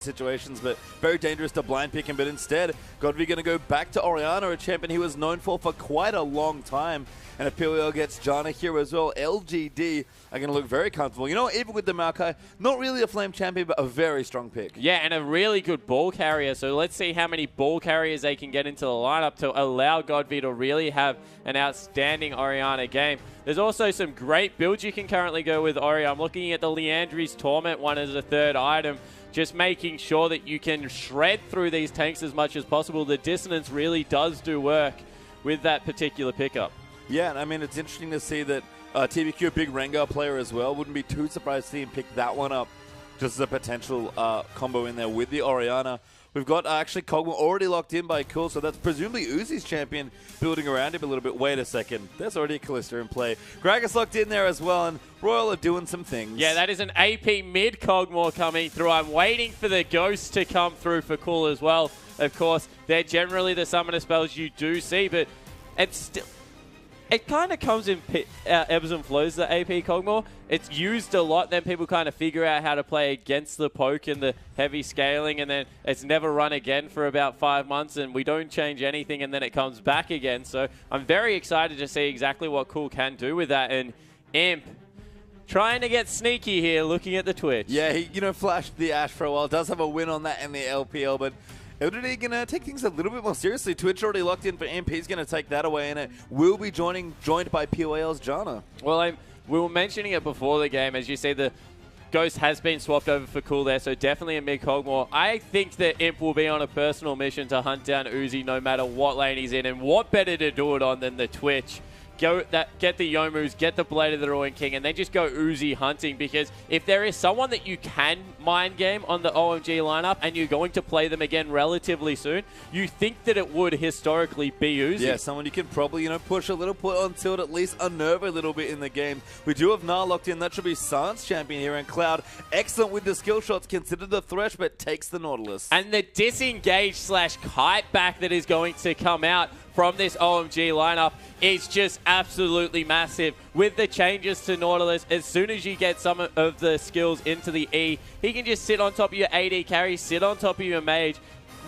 situations, but very dangerous to blind pick him. But instead, Godby going to go back to Orianna, a champion he was known for quite a long time. And if PLL gets Janna here as well, LGD are going to look very comfortable. You know what, even with the Maokai, not really a flame champion, but a very strong pick. Yeah, and a really good ball carrier. So let's see how many ball carriers they can get into the lineup to allow Godby to really have an outstanding Orianna game. There's also some great builds you can currently go with Ori. I'm looking at the Leandry's Torment one as a third item. Just making sure that you can shred through these tanks as much as possible. The dissonance really does do work with that particular pickup. Yeah, and I mean, it's interesting to see that TBQ, a big Rengar player as well, wouldn't be too surprised to see him pick that one up just as a potential combo in there with the Orianna. We've got actually Kog'Maw already locked in by Cool, so that's presumably Uzi's champion building around him a little bit. Wait a second. There's already a Kalista in play. Gragas locked in there as well, and Royal are doing some things. Yeah, that is an AP mid Kog'Maw coming through. I'm waiting for the Ghost to come through for Cool as well. Of course, they're generally the summoner spells you do see, but it's still... It kind of comes in ebbs and flows, the AP Kog'Maw. It's used a lot, then people kind of figure out how to play against the poke and the heavy scaling, and then it's never run again for about 5 months, and we don't change anything, and then it comes back again. So I'm very excited to see exactly what Cool can do with that. And Imp, trying to get sneaky here, looking at the Twitch. Yeah, he flashed the Ashe for a while. Does have a win on that in the LPL, but LGD going to take things a little bit more seriously. Twitch already locked in for Imp. He's going to take that away, and it will be joined by POL's Janna. Well, we were mentioning it before the game. As you see, the Ghost has been swapped over for Cool there, so definitely a mid Kog'Maw. I think that Imp will be on a personal mission to hunt down Uzi no matter what lane he's in, and what better to do it on than the Twitch. Get the Youmu's, get the Blade of the Ruin King, and then just go Uzi hunting, because if there is someone that you can mind game on the OMG lineup and you're going to play them again relatively soon, you think that it would historically be Uzi. Yeah, someone you can probably, push a little, put on tilt, at least unnerve a little bit in the game. We do have Gnar locked in. That should be San's champion here, and Cloud, excellent with the skill shots, considered the Thresh, but takes the Nautilus. And the disengage / kite back that is going to come out from this OMG lineup is just absolutely massive. With the changes to Nautilus, as soon as you get some of the skills into the E, he can just sit on top of your AD carry, sit on top of your mage,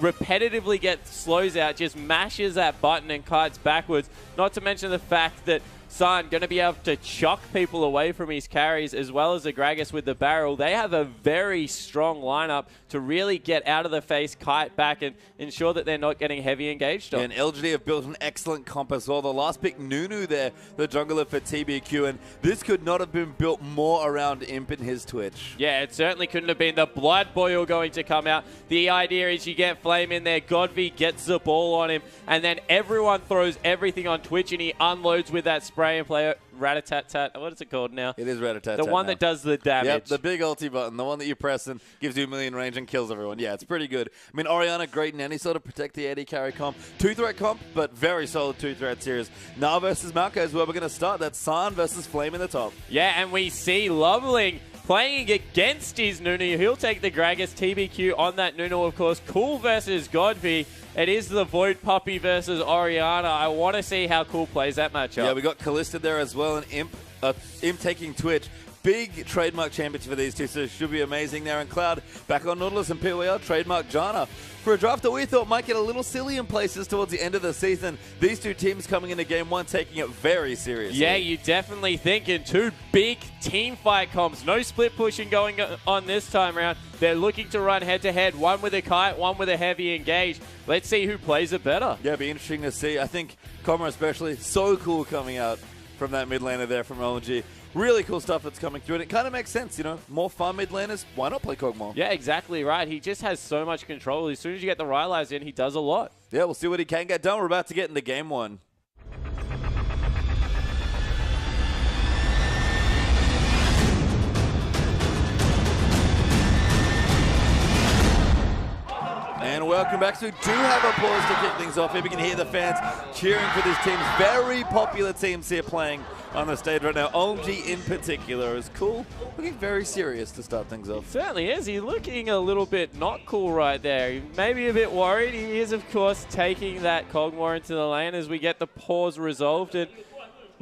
repetitively get slows out, just mashes that button and kites backwards. Not to mention the fact that San going to be able to chuck people away from his carries, as well as the Gragas with the barrel. They have a very strong lineup to really get out of the face, kite back, and ensure that they're not getting heavy engaged on. Yeah, and LGD have built an excellent comp as well. The last pick, Nunu there, the jungler for TBQ, and this could not have been built more around Imp and his Twitch. Yeah, it certainly couldn't have been. The Blood Boil going to come out. The idea is you get Flame in there, Godby gets the ball on him, and then everyone throws everything on Twitch, and he unloads with that spray and play rat-a-tat-tat. What is it called now? It is rat-a-tat-tat. The one that does the damage. Yep, the big ulti button, the one that you press and gives you a million range and kills everyone. Yeah, it's pretty good. I mean, Orianna, great in any sort of protect the AD carry comp. 2-threat comp, but very solid 2-threat series. Gnar versus Maokai is where we're going to start. That's San versus Flame in the top. Yeah, and we see Loveling playing against his Nunu. He'll take the Gragas. TBQ on that Nunu, of course. Cool versus Godby. It is the Void Puppy versus Orianna. I want to see how Cool plays that matchup. Yeah, we got Kalista there as well, and Imp taking Twitch. Big trademark champions for these two, so it should be amazing there. And Cloud back on Nautilus, and POL trademark Janna. For a draft that we thought might get a little silly in places towards the end of the season, these two teams coming into game one taking it very seriously. Yeah, you definitely think in two big team fight comps. No split pushing going on this time around. They're looking to run head-to-head, one with a kite, one with a heavy engage. Let's see who plays it better. Yeah, it'd be interesting to see. I think Kog'Maw especially, so cool coming out from that mid laner there from OMG. Really cool stuff that's coming through, and it kind of makes sense, more fun mid laners. Why not play Kog'Maw? Yeah, exactly right. He just has so much control. As soon as you get the Rylai's in, he does a lot. Yeah, we'll see what he can get done. We're about to get into game one. And welcome back. So we do have applause to kick things off here. We can hear the fans cheering for this team's very popular teams here playing on the stage right now. OMG in particular is cool. Looking very serious to start things off. He certainly is. He's looking a little bit not cool right there. He may be a bit worried. He is, of course, taking that Kog'Maw into the lane as we get the pause resolved. And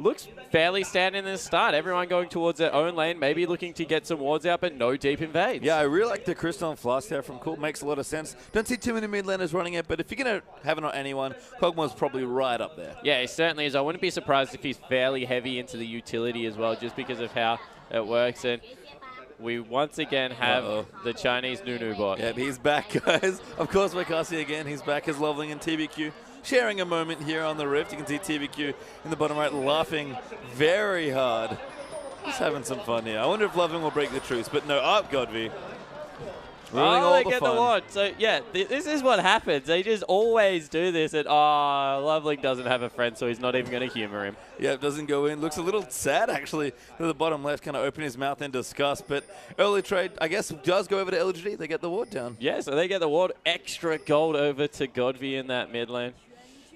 looks fairly standing in the start. Everyone going towards their own lane, maybe looking to get some wards out, but no deep invades. Yeah, I really like the Crystal and Flask there from Cool. Makes a lot of sense. Don't see too many mid laners running it, but if you're going to have it on anyone, Kog'Maw's probably right up there. Yeah, he certainly is. I wouldn't be surprised if he's fairly heavy into the utility as well, just because of how it works. And we once again have the Chinese Nunu bot. Yeah, he's back, guys. Of course, we're Kasi again. He's back as Loveling and TBQ. Sharing a moment here on the Rift. You can see TBQ in the bottom right laughing very hard. Just having some fun here. I wonder if Loveling will break the truce, but no, up Godby. They get the ward. So, yeah, this is what happens. They just always do this. And, Loveling doesn't have a friend, so he's not even going to humor him. Yeah, it doesn't go in. Looks a little sad, actually, to the bottom left, kind of open his mouth in disgust. But early trade, I guess, does go over to LGD. They get the ward down. Yeah, so they get the ward. Extra gold over to Godby in that mid lane.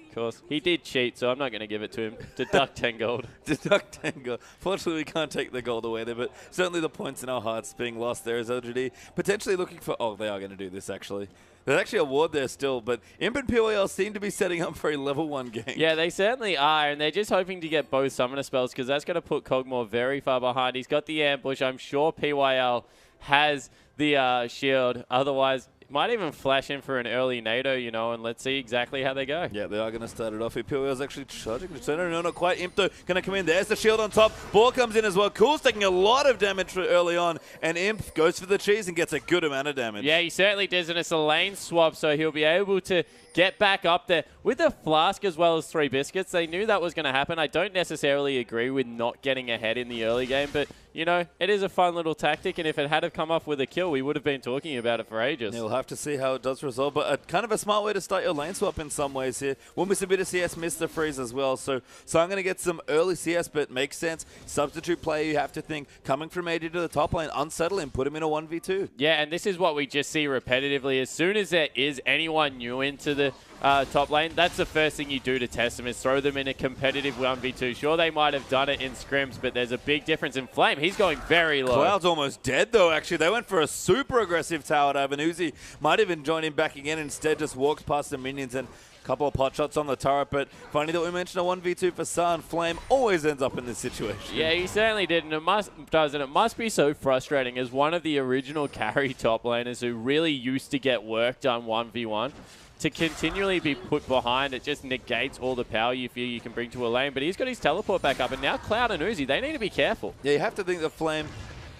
Of course, he did cheat, so I'm not going to give it to him. Deduct 10 gold. Deduct 10 gold. Fortunately, we can't take the gold away there, but certainly the points in our hearts being lost there is LGD. Potentially looking for... Oh, they are going to do this, actually. There's actually a ward there still, but Imp and PYL seem to be setting up for a level 1 game. Yeah, they certainly are, and they're just hoping to get both summoner spells, because that's going to put Kog'Maw very far behind. He's got the ambush. I'm sure PYL has the shield. Otherwise... might even flash in for an early nado, you know, and let's see exactly how they go. Yeah, they are going to start it off here. PYL's actually charging. No, not quite. Imp, though, going to come in. There's the shield on top. Ball comes in as well. Cool's taking a lot of damage early on, and Imp goes for the cheese and gets a good amount of damage. Yeah, he certainly does, and it's a lane swap, so he'll be able to get back up there. With the Flask as well as 3 biscuits, they knew that was going to happen. I don't necessarily agree with not getting ahead in the early game, but, you know, it is a fun little tactic, and if it had have come off with a kill, we would have been talking about it for ages. Yeah, we'll have to see how it does resolve, but kind of a smart way to start your lane swap in some ways here. We'll miss a bit of CS, miss the freeze as well, so I'm going to get some early CS, but makes sense. Substitute player, you have to think, coming from AD to the top lane, unsettle him, put him in a 1v2. Yeah, and this is what we just see repetitively. As soon as there is anyone new into the top lane, that's the first thing you do to test them, is throw them in a competitive 1v2. Sure, they might have done it in scrims, but there's a big difference in Flame. He's going very low. Cloud's almost dead, though, actually. They went for a super aggressive tower dive, and Uzi might even join him back again. Instead, just walks past the minions and a couple of pot shots on the turret. But funny that we mentioned a 1v2 for San. Flame always ends up in this situation. Yeah, he certainly did, and it must be so frustrating as one of the original carry top laners who really used to get work done 1v1. To continually be put behind, it just negates all the power you feel you can bring to a lane. But he's got his teleport back up, and now Cloud and Uzi, they need to be careful. Yeah, you have to think that Flame,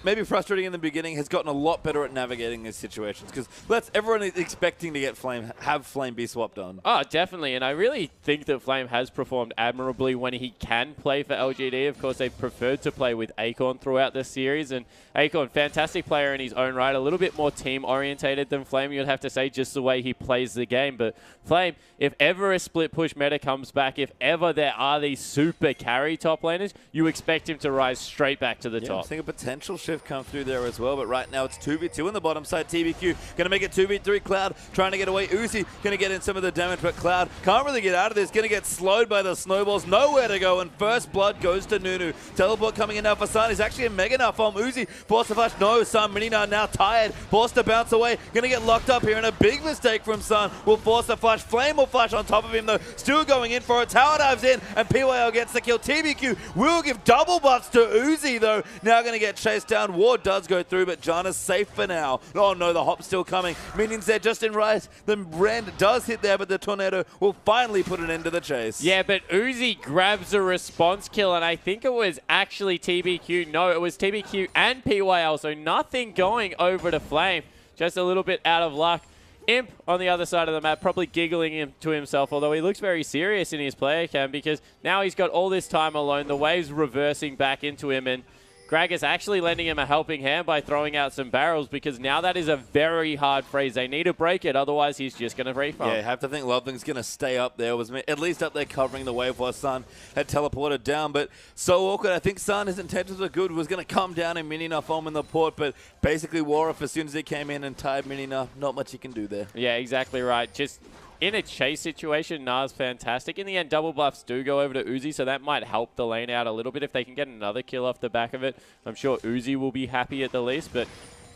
maybe frustrating in the beginning, has gotten a lot better at navigating these situations, because everyone is expecting to get have Flame be swapped on. Oh, definitely, and I really think that Flame has performed admirably when he can play for LGD. Of course, they've preferred to play with Acorn throughout this series, and Acorn, fantastic player in his own right, a little bit more team-orientated than Flame, you'd have to say, just the way he plays the game. But Flame, if ever a split-push meta comes back, if ever there are these super carry top laners, you expect him to rise straight back to the top. I think a potential shift come through there as well, but right now it's 2v2 on the bottom side. TBQ going to make it 2v3. Cloud trying to get away. Uzi going to get in some of the damage, but Cloud can't really get out of this. Going to get slowed by the snowballs. Nowhere to go, and first blood goes to Nunu. Teleport coming in now for San. He's actually a mega now from Uzi. Forced to flash. No, San Minina now tired. Forced to bounce away. Going to get locked up here, and a big mistake from San. Will force the flash. Flame will flash on top of him, though. Still going in for it. Tower dives in, and PYL gets the kill. TBQ will give double buffs to Uzi, though. Now going to get chased down. Ward does go through, but Jana's safe for now. Oh no, the hop's still coming. Minions there just in right. The Rend does hit there, but the Tornado will finally put an end to the chase. Yeah, but Uzi grabs a response kill, and I think it was actually TBQ. No, it was TBQ and PYL, so nothing going over to Flame. Just a little bit out of luck. Imp on the other side of the map, probably giggling to himself, although he looks very serious in his player cam, because now he's got all this time alone. The wave's reversing back into him, and Gragas actually lending him a helping hand by throwing out some barrels, because now that is a very hard freeze. They need to break it, otherwise he's just going to refund. Yeah, you have to think Loveling's going to stay up there. Was at least up there covering the wave while San had teleported down, but so awkward. I think San, his intentions were good, was going to come down and Minina foam in the port, but basically Warif, as soon as he came in and tied Minina, not much he can do there. Yeah, exactly right. Just in a chase situation, Na's fantastic. In the end, double buffs do go over to Uzi, so that might help the lane out a little bit if they can get another kill off the back of it. I'm sure Uzi will be happy at the least, but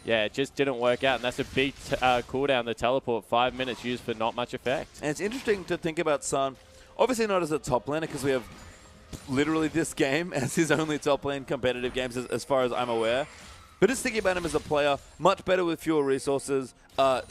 yeah, it just didn't work out, and that's a big cooldown, the teleport. 5 minutes used for not much effect. And it's interesting to think about San, obviously not as a top laner, because we have literally this game as his only top lane competitive games as far as I'm aware. But just thinking about him as a player, much better with fewer resources,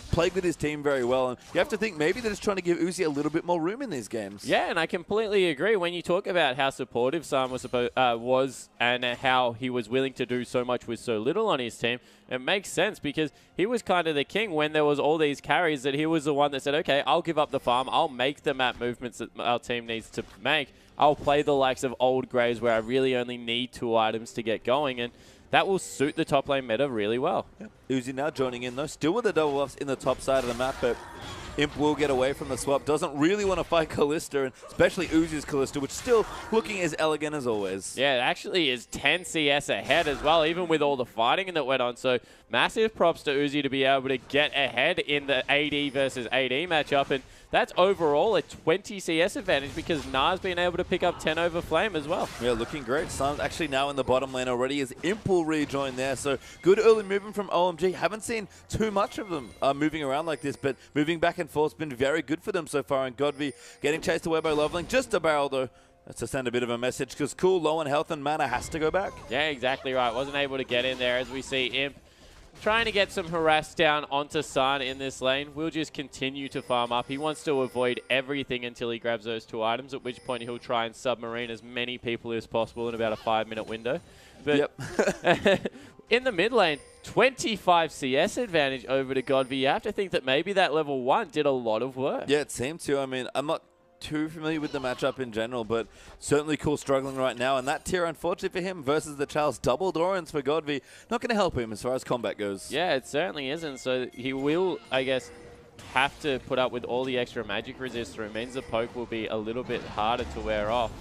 played with his team very well. And you have to think maybe they're just trying to give Uzi a little bit more room in these games. Yeah, and I completely agree. When you talk about how supportive Sam was and how he was willing to do so much with so little on his team, it makes sense because he was kind of the king when there was all these carries that he was the one that said, okay, I'll give up the farm. I'll make the map movements that our team needs to make. I'll play the likes of old Graves where I really only need 2 items to get going. And that will suit the top lane meta really well. Yep. Uzi now joining in though, still with the double buffs in the top side of the map, but Imp will get away from the swap. Doesn't really want to fight Kalista, and especially Uzi's Kalista, which is still looking as elegant as always. Yeah, it actually is 10 CS ahead as well, even with all the fighting that went on. So massive props to Uzi to be able to get ahead in the AD versus AD matchup. And that's overall a 20 CS advantage because Na's been able to pick up 10 over Flame as well. Yeah, looking great. Sun's actually now in the bottom lane already as Imp will rejoin there. So good early movement from OMG. Haven't seen too much of them moving around like this, but moving back and forth has been very good for them so far. And Godby getting chased away by Loveling. Just a barrel though. That's to send a bit of a message because Cool, low on health and mana, has to go back. Yeah, exactly right. Wasn't able to get in there as we see Imp trying to get some harass down onto San in this lane. We'll just continue to farm up. He wants to avoid everything until he grabs those 2 items, at which point he'll try and submarine as many people as possible in about a 5-minute window. But yep. In the mid lane, 25 CS advantage over to Godby. You have to think that maybe that level 1 did a lot of work. Yeah, it seemed to. I mean, I'm not too familiar with the matchup in general, but certainly Cool struggling right now. And that tier, unfortunately for him, versus the Charles double Dorans for Godby, not going to help him as far as combat goes. Yeah, it certainly isn't. So he will, I guess, have to put up with all the extra magic resist through. It means the poke will be a little bit harder to wear off.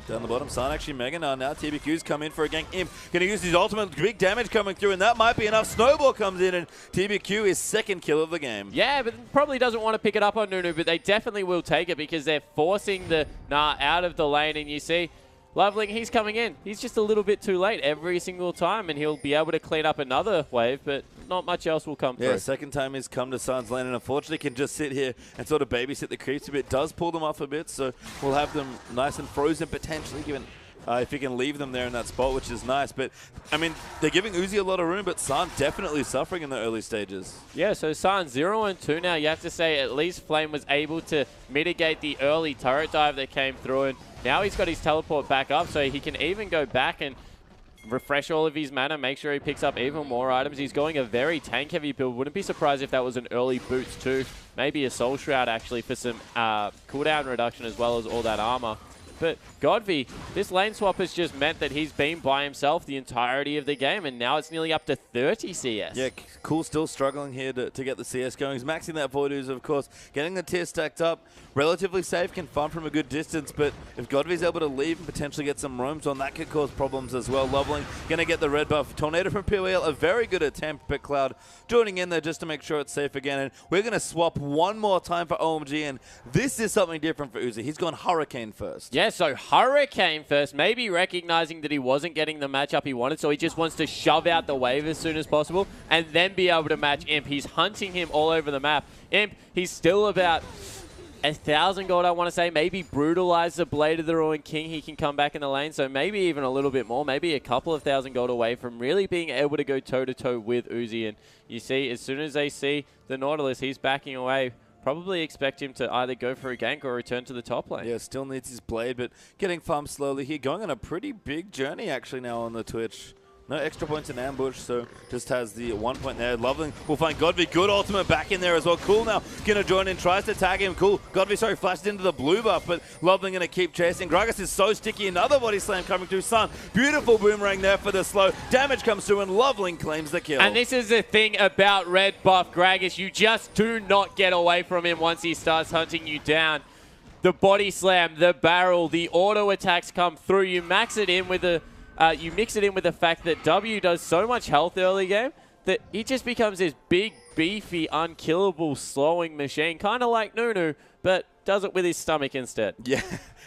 Down the bottom, San actually Mega now. TBQ's come in for a gank. Imp going to use his ultimate, big damage coming through, and that might be enough. Snowball comes in, and TBQ is 2nd kill of the game. Yeah, but probably doesn't want to pick it up on Nunu, but they definitely will take it because they're forcing the Nah out of the lane, and you see Loveling, he's coming in. He's just a little bit too late every single time, and he'll be able to clean up another wave, but not much else will come through. Yeah, 2nd time he's come to San's lane, and unfortunately can just sit here and sort of babysit the creeps a bit. Does pull them off a bit, so we'll have them nice and frozen potentially, given if he can leave them there in that spot, which is nice. But, I mean, they're giving Uzi a lot of room, but San definitely suffering in the early stages. Yeah, so San 0-2 now. You have to say at least Flame was able to mitigate the early turret dive that came through, and now he's got his teleport back up, so he can even go back and refresh all of his mana, make sure he picks up even more items. He's going a very tank-heavy build. Wouldn't be surprised if that was an early boost too. Maybe a Soul Shroud, actually, for some cooldown reduction as well as all that armor. But Godby, this lane swap has just meant that he's been by himself the entirety of the game, and now it's nearly up to 30 CS. Yeah, Cool still struggling here to get the CS going. He's maxing that Void Ooze, of course, getting the tier stacked up. Relatively safe, can farm from a good distance, but if Godby's able to leave and potentially get some roams on, that could cause problems as well. Loveling going to get the red buff. Tornado from POL, a very good attempt, but Cloud joining in there just to make sure it's safe again. And we're going to swap one more time for OMG, and this is something different for Uzi. He's gone Hurricane first. Yeah, so Hurricane first, maybe recognizing that he wasn't getting the matchup he wanted, so he just wants to shove out the wave as soon as possible and then be able to match Imp. He's hunting him all over the map. Imp, he's still about 1,000 gold, I want to say. Maybe brutalize the Blade of the Ruined King. He can come back in the lane, so maybe even a little bit more, maybe a couple of 1,000 gold away from really being able to go toe-to-toe with Uzi. And you see, as soon as they see the Nautilus, he's backing away. Probably expect him to either go for a gank or return to the top lane. Yeah, still needs his blade, but getting farmed slowly here. Going on a pretty big journey, actually, now on the Twitch. No extra points in ambush, so just has the 1 point there. Loveling will find Godby. Good ultimate back in there as well. Cool now going to join in, tries to tag him. Cool. Godby, sorry, flashed into the blue buff, but Loveling going to keep chasing. Gragas is so sticky. Another body slam coming through. Sun. Beautiful boomerang there for the slow. Damage comes through, and Loveling claims the kill. And this is the thing about red buff Gragas. You just do not get away from him once he starts hunting you down. The body slam, the barrel, the auto attacks come through. You max it in with the... you mix it in with the fact that W does so much health early game that he just becomes this big, beefy, unkillable slowing machine, kind of like Nunu, but does it with his stomach instead. Yeah,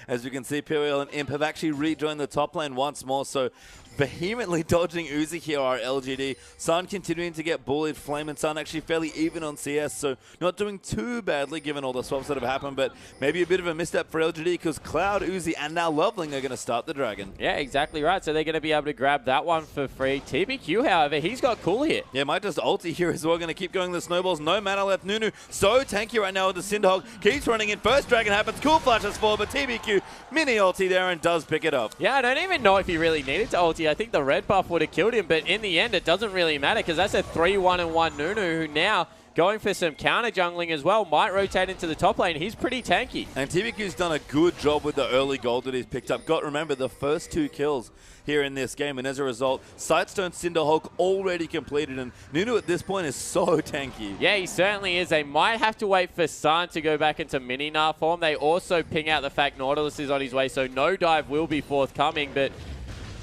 as you can see, POL and Imp have actually rejoined the top lane once more, so vehemently dodging Uzi here are LGD. Sun continuing to get bullied. Flame and Sun actually fairly even on CS, so not doing too badly given all the swaps that have happened, but maybe a bit of a misstep for LGD because Cloud, Uzi, and now Loveling are going to start the Dragon. Yeah, exactly right. So they're going to be able to grab that one for free. TBQ, however, he's got cool here. Yeah, might just ulti here as well. Going to keep going the snowballs. No mana left. Nunu so tanky right now with the Cinderhog. Keeps running in. First Dragon happens. Cool flashes forward, but TBQ mini ulti there and does pick it up. Yeah, I don't even know if he really needed to ulti. I think the red buff would have killed him, but in the end, it doesn't really matter because that's a 3-1-1 Nunu who now going for some counter jungling as well, might rotate into the top lane. He's pretty tanky. And TBQ's done a good job with the early gold that he's picked up. Got remember the first 2 kills here in this game, and as a result, Sightstone Cinderhawk already completed, and Nunu at this point is so tanky. Yeah, he certainly is. They might have to wait for San to go back into mini-Gnar form. They also ping out the fact Nautilus is on his way, so no dive will be forthcoming, but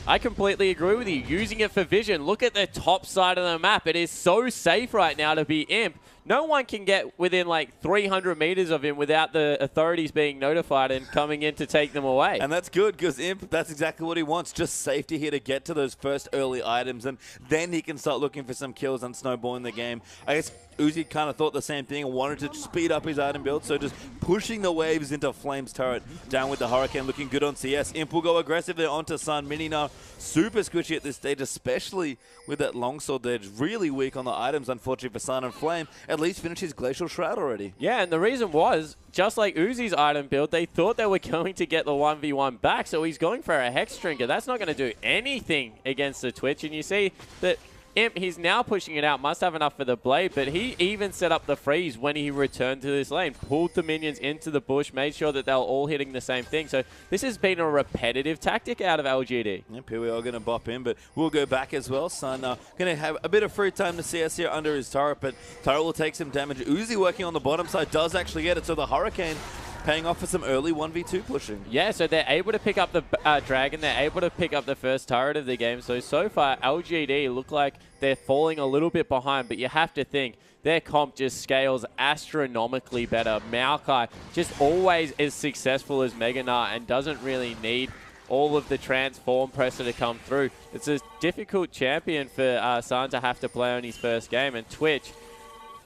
I completely agree with you. Using it for vision, look at the top side of the map. It is so safe right now to be Imp. No one can get within like 300 meters of him without the authorities being notified and coming in to take them away. And that's good because Imp, that's exactly what he wants. Just safety here to get to those first early items, and then he can start looking for some kills and snowballing the game. I guess Uzi kind of thought the same thing and wanted to speed up his item build, so just pushing the waves into Flame's turret down with the Hurricane, looking good on CS. Imp will go aggressive there onto Sun. Mini-Gnar super squishy at this stage, especially with that longsword edge. Really weak on the items, unfortunately, for Sun, and Flame at least finished his Glacial Shroud already. Yeah, and the reason was, just like Uzi's item build, they thought they were going to get the 1v1 back, so he's going for a Hex Drinker. That's not going to do anything against the Twitch, and you see that Imp, he's now pushing it out, must have enough for the Blade, but he even set up the freeze when he returned to this lane, pulled the minions into the bush, made sure that they were all hitting the same thing. So this has been a repetitive tactic out of LGD. Yep, here we are going to bop in, but we'll go back as well. Sun going to have a bit of free time to CS here under his turret, but turret will take some damage. Uzi working on the bottom side does actually get it, so the Hurricane paying off for some early 1v2 pushing. Yeah, so they're able to pick up the Dragon. They're able to pick up the first turret of the game. So far, LGD look like they're falling a little bit behind, but you have to think their comp just scales astronomically better. Maokai just always is successful as Mega Gnar and doesn't really need all of the transform pressure to come through. It's a difficult champion for San to have to play on his first game, and Twitch,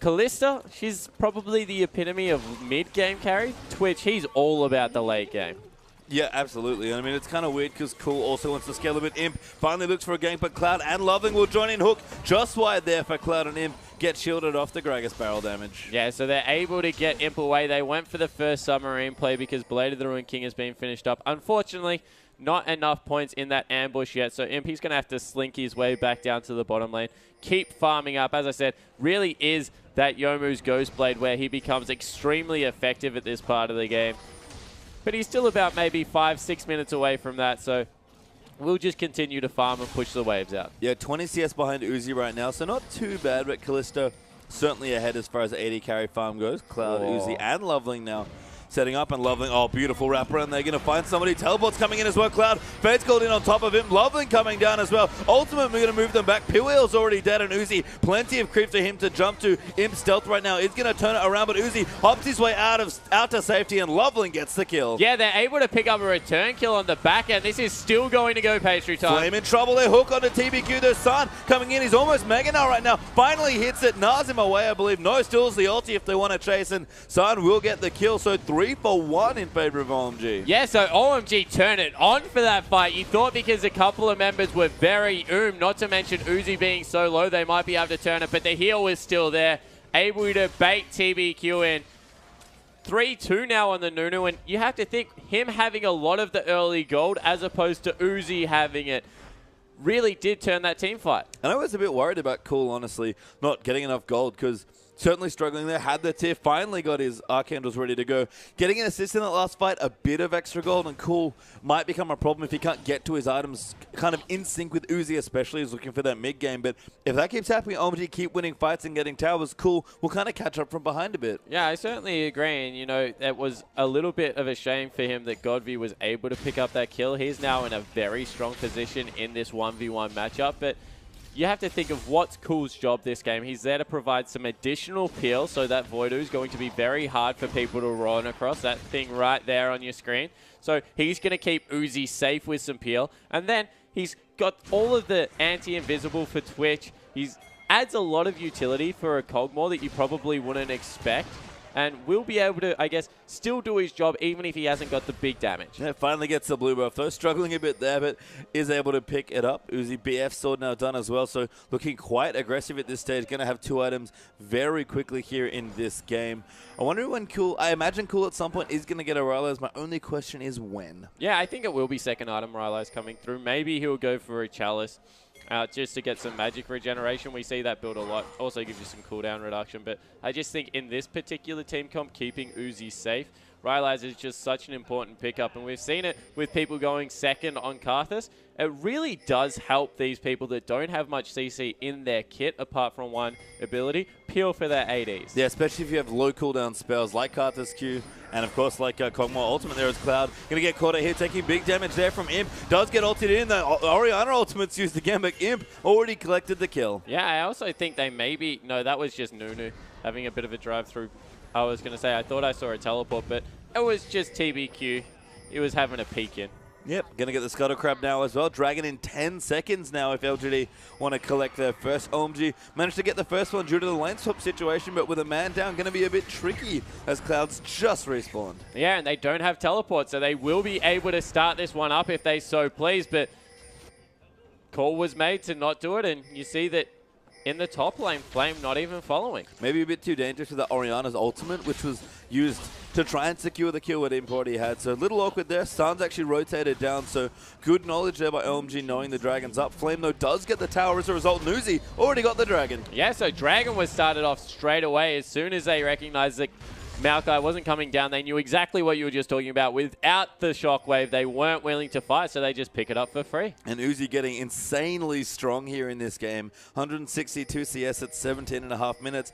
Kalista, she's probably the epitome of mid-game carry. Twitch, he's all about the late game. Yeah, absolutely. I mean, it's kind of weird because Cool also wants to scale a bit. Imp finally looks for a gank, but Cloud and Loving will join in. Hook just wide there for Cloud, and Imp get shielded off the Gragas barrel damage. Yeah, so they're able to get Imp away. They went for the first submarine play because Blade of the Ruined King has been finished up. Unfortunately, not enough points in that ambush yet, so Imp, he's going to have to slink his way back down to the bottom lane. Keep farming up. As I said, really is that Youmuu's Ghost Blade where he becomes extremely effective at this part of the game. But he's still about maybe 5-6 minutes away from that, so we'll just continue to farm and push the waves out. Yeah, 20 CS behind Uzi right now, so not too bad, but Kalista certainly ahead as far as the 80 carry farm goes. Cloud, Uzi, and Loveling now setting up, and Loveling, oh, beautiful wraparound. They're going to find somebody. Teleport's coming in as well. Cloud, Fade's called in on top of him. Loveling coming down as well. Ultimate, we're going to move them back. Piwheel's already dead, and Uzi, plenty of creep for him to jump to. Imp stealth right now is going to turn it around, but Uzi hops his way out to safety, and Loveling gets the kill. Yeah, they're able to pick up a return kill on the back end. This is still going to go pastry time. Flame in trouble there. Hook onto TBQ. There's San coming in. He's almost Mega Gnar right now. Finally hits it. Nars him away, I believe. No, stills the ulti if they want to chase, and San will get the kill. So 3 for 1 in favor of OMG. Yeah, so OMG turned it on for that fight. You thought because a couple of members were very not to mention Uzi being so low, they might be able to turn it, but the heal was still there. Able to bait TBQ in. 3-2 now on the Nunu, and you have to think him having a lot of the early gold as opposed to Uzi having it really did turn that team fight. And I was a bit worried about Cool, honestly, not getting enough gold, because certainly struggling there. Had the tier, finally got his Archandles ready to go. Getting an assist in that last fight, a bit of extra gold, and Cool might become a problem if he can't get to his items kind of in sync with Uzi, especially. He's looking for that mid game. But if that keeps happening, OMG keep winning fights and getting towers, Cool will kind of catch up from behind a bit. Yeah, I certainly agree. And, you know, it was a little bit of a shame for him that Godvi was able to pick up that kill. He's now in a very strong position in this 1v1 matchup. But you have to think of what's Cool's job this game. He's there to provide some additional peel, so that Voidoo is going to be very hard for people to run across. That thing right there on your screen. So he's going to keep Uzi safe with some peel. And then he's got all of the anti-invisible for Twitch. He's adds a lot of utility for a Kog'Maw that you probably wouldn't expect. And will be able to, I guess, still do his job even if he hasn't got the big damage. Yeah, finally gets the blue buff though. Struggling a bit there, but is able to pick it up. Uzi BF sword now done as well, so looking quite aggressive at this stage. Going to have 2 items very quickly here in this game. I wonder when Cool, I imagine Cool at some point is going to get a Rylai's. My only question is when. Yeah, I think it will be second item Rylai's coming through. Maybe he'll go for a Chalice. Just to get some magic regeneration. We see that build a lot. Also gives you some cooldown reduction. But I just think in this particular team comp, keeping Uzi safe, Rylai's is just such an important pickup. And we've seen it with people going second on Karthus. It really does help these people that don't have much CC in their kit, apart from one ability, pure for their ADs. Yeah, especially if you have low cooldown spells like Karthus Q, and of course like Kog'Maw ultimate there is Cloud. Going to get caught out here, taking big damage there from Imp. Does get ulted in. The Orianna ultimate's used again, but Imp already collected the kill. Yeah, I also think they maybe... No, that was just Nunu having a bit of a drive through. I was going to say, I thought I saw a teleport, but it was just TBQ. He was having a peek in. Yep, going to get the Scuttle Crab now as well. Dragon in 10 seconds now if LGD want to collect their first. OMG managed to get the first one due to the lane swap situation, but with a man down, going to be a bit tricky as Cloud's just respawned. Yeah, and they don't have teleport, so they will be able to start this one up if they so please, but call was made to not do it, and you see that in the top lane, Flame not even following. Maybe a bit too dangerous with the Orianna's ultimate, which was used to try and secure the kill that Imp already had. So a little awkward there. Sun's actually rotated down, so good knowledge there by OMG knowing the Dragon's up. Flame, though, does get the tower as a result. Nuzi already got the Dragon. Yeah, so Dragon was started off straight away. As soon as they recognized that Maokai wasn't coming down, they knew exactly what you were just talking about. Without the shockwave, they weren't willing to fight, so they just pick it up for free. And Uzi getting insanely strong here in this game. 162 CS at 17.5 minutes.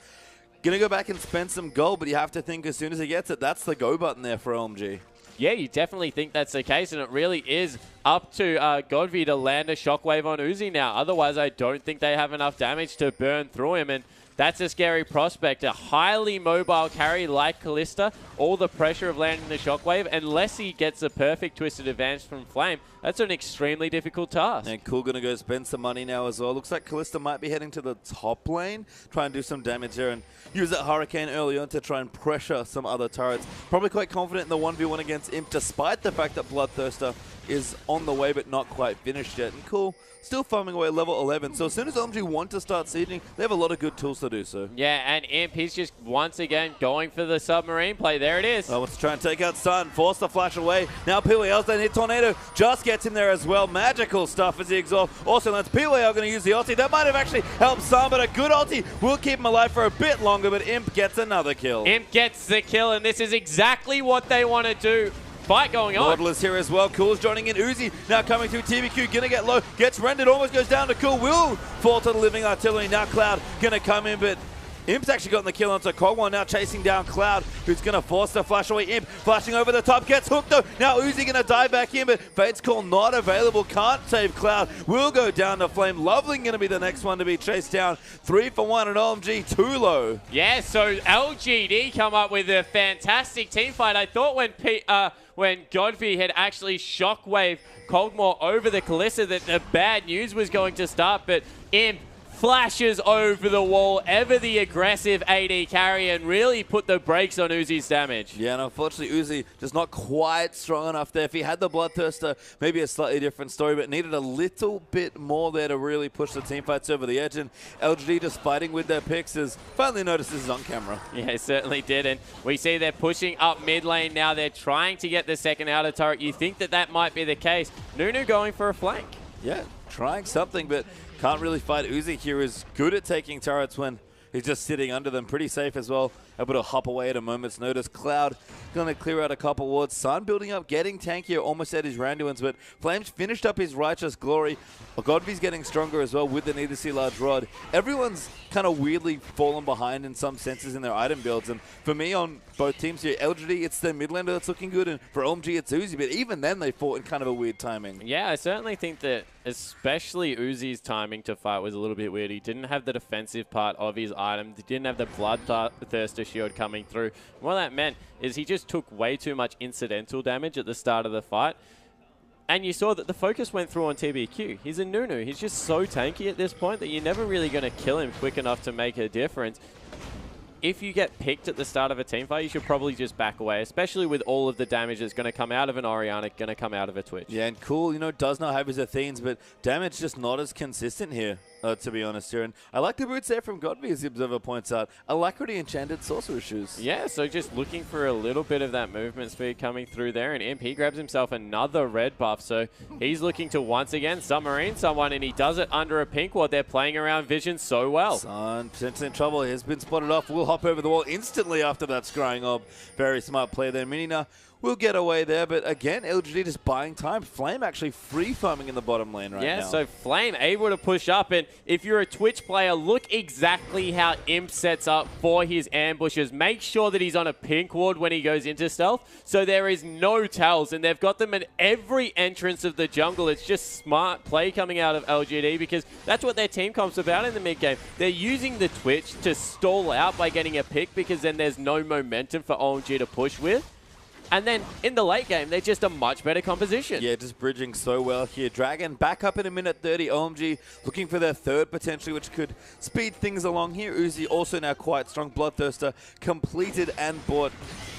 Going to go back and spend some gold, but you have to think as soon as he gets it, that's the go button there for OMG. Yeah, you definitely think that's the case, and it really is up to Godvi to land a shockwave on Uzi now. Otherwise, I don't think they have enough damage to burn through him, and that's a scary prospect. A highly mobile carry like Kalista, all the pressure of landing the shockwave, unless he gets a perfect twisted advantage from Flame, that's an extremely difficult task. And Cool going to go spend some money now as well. Looks like Kalista might be heading to the top lane, try and do some damage there and use that Hurricane early on to try and pressure some other turrets. Probably quite confident in the 1v1 against Imp, despite the fact that Bloodthirster is on the way but not quite finished yet. And Cool still farming away level 11. So as soon as OMG want to start sieging, they have a lot of good tools to do so. Yeah, and Imp, he's just once again going for the submarine play. There it is. Wants to try and take out Sun, force the flash away. Now Piwayel's then hit Tornado, just gets him there as well. Magical stuff as he exhausts. Also lands Piwayel going to use the ulti. That might have actually helped Sun, but a good ulti will keep him alive for a bit longer, but Imp gets another kill. Imp gets the kill, and this is exactly what they want to do. Fight going on. Nautilus here as well. Cool's joining in. Uzi now coming through. TBQ gonna get low. Gets rendered. Almost goes down to Cool. Will fall to the living artillery. Now Cloud gonna come in, but Imp's actually gotten the kill onto Kog'Maw, now chasing down Cloud, who's going to force the flash away. Imp flashing over the top, gets hooked though. Now Uzi going to dive back in, but Fate's Call not available, can't save Cloud. Will go down to Flame. Loveling going to be the next one to be chased down. 3 for 1 and OMG too low. Yeah, so LGD come up with a fantastic team fight. I thought when Godfrey had actually shockwave Kog'Maw over the Kalista that the bad news was going to start, but Imp flashes over the wall, ever the aggressive AD carry, and really put the brakes on Uzi's damage. Yeah, and unfortunately Uzi just not quite strong enough there. If he had the Bloodthirster, maybe a slightly different story, but needed a little bit more there to really push the teamfights over the edge. And LGD just fighting with their picks has finally noticed this is on camera. Yeah, it certainly did. And we see they're pushing up mid lane now. They're trying to get the second outer turret. You think that that might be the case. Nunu going for a flank. Yeah, trying something, but can't really fight. Uzi here is good at taking turrets when he's just sitting under them. Pretty safe as well. Able to hop away at a moment's notice. Cloud going to clear out a couple wards. Sun building up, getting tankier, almost at his Randuins, but Flames finished up his Righteous Glory. Godvy's getting stronger as well with the Need to See Large Rod. Everyone's kind of weirdly fallen behind in some senses in their item builds, and for me on both teams here, LGD, it's their mid laner that's looking good, and for OMG, it's Uzi, but even then they fought in kind of a weird timing. Yeah, I certainly think that especially Uzi's timing to fight was a little bit weird. He didn't have the defensive part of his item. He didn't have the Bloodthirster shield coming through. And what that meant is he just took way too much incidental damage at the start of the fight. And you saw that the focus went through on TBQ. He's a Nunu. He's just so tanky at this point that you're never really going to kill him quick enough to make a difference. If you get picked at the start of a team fight, you should probably just back away, especially with all of the damage that's going to come out of an Orianna, going to come out of a Twitch. Yeah, and Cool, you know, does not have his Athenes, but damage just not as consistent here, to be honest here. And I like the boots there from Godby, as the Observer points out. Alacrity Enchanted Sorcerer Shoes. Yeah, so just looking for a little bit of that movement speed coming through there. And Imp, he grabs himself another red buff. So he's looking to once again submarine someone, and he does it under a pink ward. They're playing around vision so well. Sun potentially in trouble. He has been spotted off. Will hop over the wall instantly after that scrying ob. Very smart play there. Minina will get away there, but again, LGD just buying time. Flame actually free farming in the bottom lane right now. Yeah, so Flame able to push up, and if you're a Twitch player, look exactly how Imp sets up for his ambushes. Make sure that he's on a pink ward when he goes into stealth, so there is no tells, and they've got them at every entrance of the jungle. It's just smart play coming out of LGD, because that's what their team comp's about in the mid game. They're using the Twitch to stall out by getting a pick, because then there's no momentum for OMG to push with. And then in the late game, they're just a much better composition. Yeah, just bridging so well here. Dragon back up in a minute 30. OMG looking for their third potentially, which could speed things along here. Uzi also now quite strong. Bloodthirster completed and bought.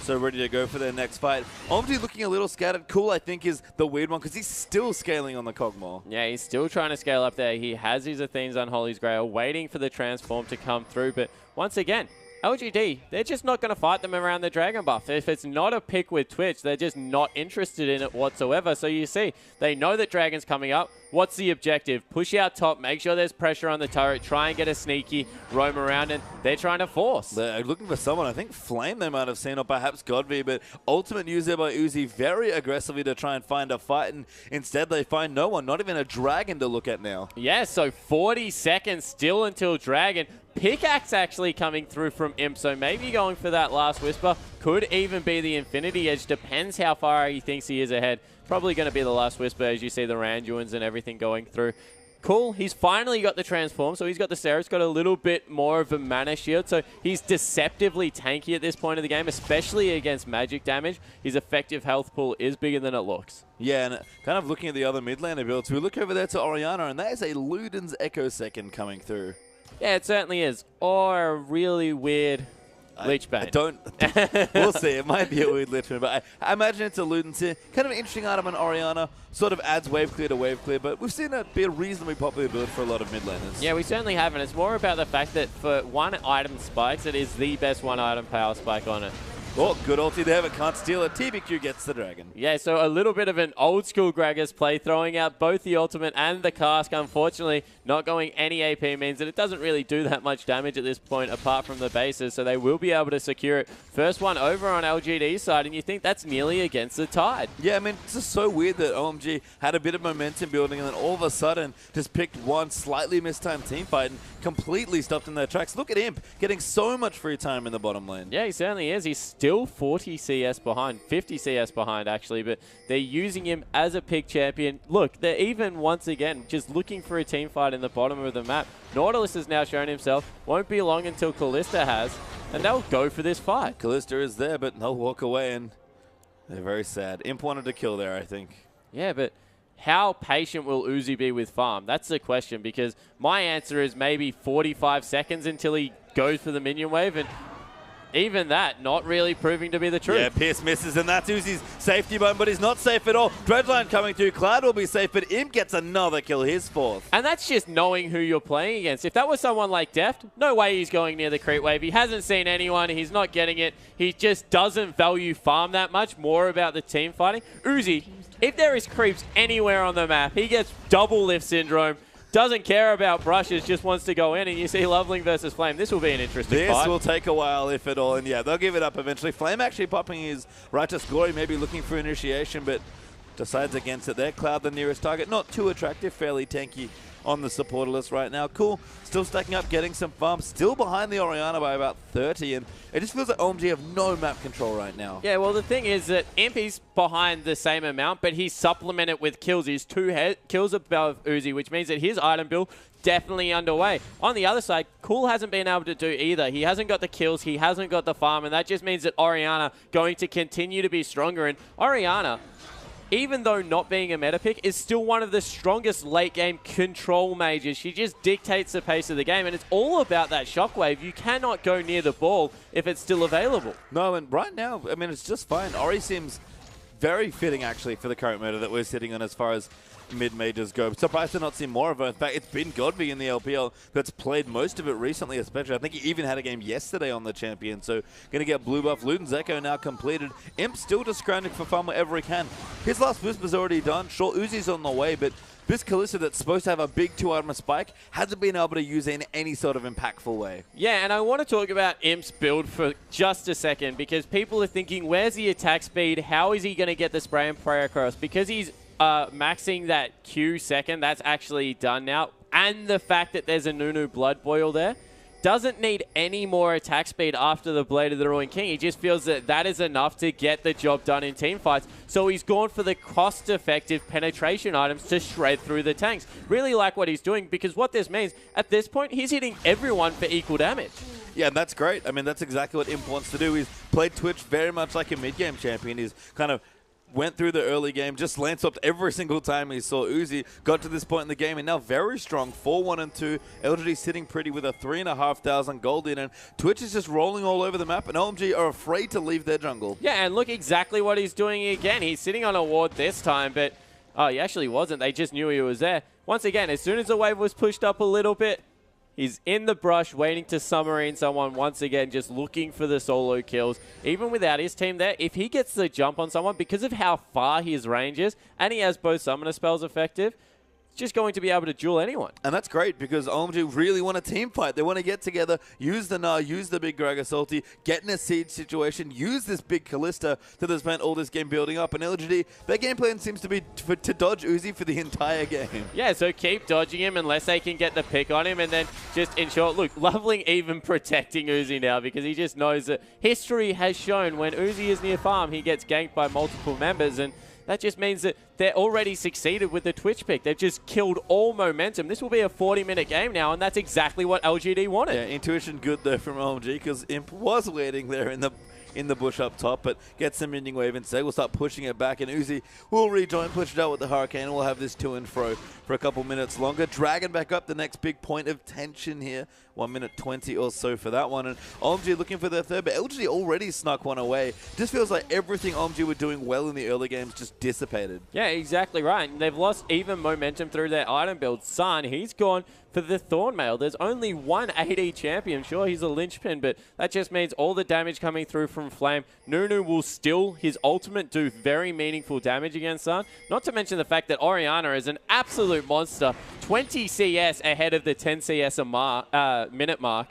So ready to go for their next fight. OMG looking a little scattered. Cool, I think, is the weird one because he's still scaling on the Kog'Maw. Yeah, he's still trying to scale up there. He has his Athene's Unholy's Grail, waiting for the transform to come through. But once again, LGD, they're just not going to fight them around the Dragon buff. If it's not a pick with Twitch, they're just not interested in it whatsoever. So you see, they know that Dragon's coming up. What's the objective? Push out top, make sure there's pressure on the turret, try and get a sneaky roam around, and they're trying to force. They're looking for someone. I think Flame they might have seen, or perhaps Godby, but ultimate use there by Uzi very aggressively to try and find a fight, and instead they find no one, not even a Dragon to look at now. Yeah, so 40 seconds still until Dragon. Pickaxe actually coming through from Imp, so maybe going for that last Whisper. Could even be the Infinity Edge, depends how far he thinks he is ahead. Probably going to be the last Whisper as you see the Randuins and everything going through. Cool, he's finally got the transform, so he's got the Seraph's got a little bit more of a mana shield, so he's deceptively tanky at this point of the game, especially against magic damage. His effective health pool is bigger than it looks. Yeah, and kind of looking at the other mid laner builds, we look over there to Orianna, and that is a Luden's Echo Second coming through. Yeah, it certainly is. Or a really weird Lich Bane. We'll see. It might be a weird Lich Bane, but I imagine it's a Luden's here. Kind of an interesting item on Orianna. Sort of adds wave clear to wave clear, but we've seen it be a reasonably popular build for a lot of mid laners. Yeah, we certainly haven't. It's more about the fact that for one item spikes, it is the best one item power spike on it. Oh, good ulti there, but can't steal it. TBQ gets the Dragon. Yeah, so a little bit of an old school Gragas play, throwing out both the ultimate and the cask. Unfortunately, not going any AP means that it doesn't really do that much damage at this point apart from the bases, so they will be able to secure it. First one over on LGD's side, and you think that's nearly against the tide. Yeah, I mean, it's just so weird that OMG had a bit of momentum building and then all of a sudden just picked one slightly mistimed teamfight and completely stopped in their tracks. Look at Imp getting so much free time in the bottom lane. Yeah, he certainly is. He's still 40 CS behind, 50 CS behind actually, but they're using him as a pick champion. Look, they're even once again just looking for a team fight in the bottom of the map. Nautilus has now shown himself. Won't be long until Kalista has, and they'll go for this fight. Kalista is there, but they'll walk away, and they're very sad. Imp wanted to kill there, I think. Yeah, but how patient will Uzi be with farm? That's the question, because my answer is maybe 45 seconds until he goes for the minion wave, and even that, not really proving to be the truth. Yeah, Pierce misses, and that's Uzi's safety button, but he's not safe at all. Dredgeline coming through. Cloud will be safe, but Imp gets another kill, his fourth. And that's just knowing who you're playing against. If that was someone like Deft, no way he's going near the creep wave. He hasn't seen anyone. He's not getting it. He just doesn't value farm that much, more about the team fighting. Uzi, if there is creeps anywhere on the map, he gets double lift syndrome. Doesn't care about brushes, just wants to go in, and you see Loveling versus Flame. This will be an interesting fight. This will take a while, if at all, and yeah, they'll give it up eventually. Flame actually popping his Righteous Glory, maybe looking for initiation, but decides against it there. Cloud the nearest target, not too attractive, fairly tanky on the supporter list right now. Cool, still stacking up, getting some farms, still behind the Orianna by about 30, and it just feels like OMG have no map control right now. Yeah, well, the thing is that Impy's behind the same amount, but he's supplemented with kills. He's 2 kills above Uzi, which means that his item build definitely underway. On the other side, Cool hasn't been able to do either. He hasn't got the kills, he hasn't got the farm, and that just means that Orianna going to continue to be stronger, and Orianna, even though not being a meta pick, is still one of the strongest late game control mages. She just dictates the pace of the game, and it's all about that shockwave. You cannot go near the ball if it's still available. No, and right now, I mean, it's just fine. Ori seems very fitting, actually, for the current meta that we're sitting on as far as mid-majors go. Surprised to not see more of her. In fact, it's been Godby in the LPL that's played most of it recently, especially. I think he even had a game yesterday on the champion, so going to get blue buff. Luden's Echo now completed. Imp still just grinding for fun wherever he can. His last Whisper's already done. Sure, Uzi's on the way, but this Kalista that's supposed to have a big 2-item spike hasn't been able to use it in any sort of impactful way. Yeah, and I want to talk about Imp's build for just a second, because people are thinking, where's the attack speed? How is he going to get the spray and pray across? Because he's maxing that Q second, that's actually done now, and the fact that there's a Nunu Blood Boil there, doesn't need any more attack speed after the Blade of the Ruined King. He just feels that that is enough to get the job done in team fights. So he's gone for the cost-effective penetration items to shred through the tanks. Really like what he's doing, because what this means, at this point, he's hitting everyone for equal damage. Yeah, and that's great. I mean, that's exactly what Imp wants to do. He's played Twitch very much like a mid-game champion. He's kind of went through the early game, just lane swapped every single time he saw Uzi, got to this point in the game, and now very strong, 4-1-2. LGD sitting pretty with a 3,500 gold in, and Twitch is just rolling all over the map, and OMG are afraid to leave their jungle. Yeah, and look exactly what he's doing again. He's sitting on a ward this time, but he actually wasn't. They just knew he was there. Once again, as soon as the wave was pushed up a little bit, he's in the brush, waiting to submarine someone once again, just looking for the solo kills. Even without his team there, if he gets the jump on someone, because of how far his range is, and he has both summoner spells effective, he's just going to be able to duel anyone. And that's great, because OMG really want a team fight. They want to get together, use the Gnar, use the big Gragas ulti, get in a siege situation, use this big Kalista that has spent all this game building up. And LGD, their game plan seems to be to dodge Uzi for the entire game. Yeah, so keep dodging him unless they can get the pick on him, and then just ensure, look, Loveling even protecting Uzi now, because he just knows that history has shown when Uzi is near farm, he gets ganked by multiple members, and that just means that they're already succeeded with the Twitch pick. They've just killed all momentum. This will be a 40-minute game now, and that's exactly what LGD wanted. Yeah, intuition good there from OMG, because Imp was waiting there in the bush up top, but gets the minion wave instead. We'll start pushing it back, and Uzi will rejoin, push it out with the Hurricane, and we'll have this to and fro for a couple minutes longer. Dragon back up, the next big point of tension here. 1 minute 20 or so for that one, and OMG looking for their third, but LGD already snuck one away. Just feels like everything OMG were doing well in the early games just dissipated. Yeah, exactly right. And they've lost even momentum through their item build. Sun, he's gone for the Thornmail. There's only one AD champion. Sure, he's a linchpin, but that just means all the damage coming through from Flame. Nunu will still, his ultimate, do very meaningful damage against Sun. Not to mention the fact that Orianna is an absolute monster. 20 CS ahead of the 10 CS minute mark.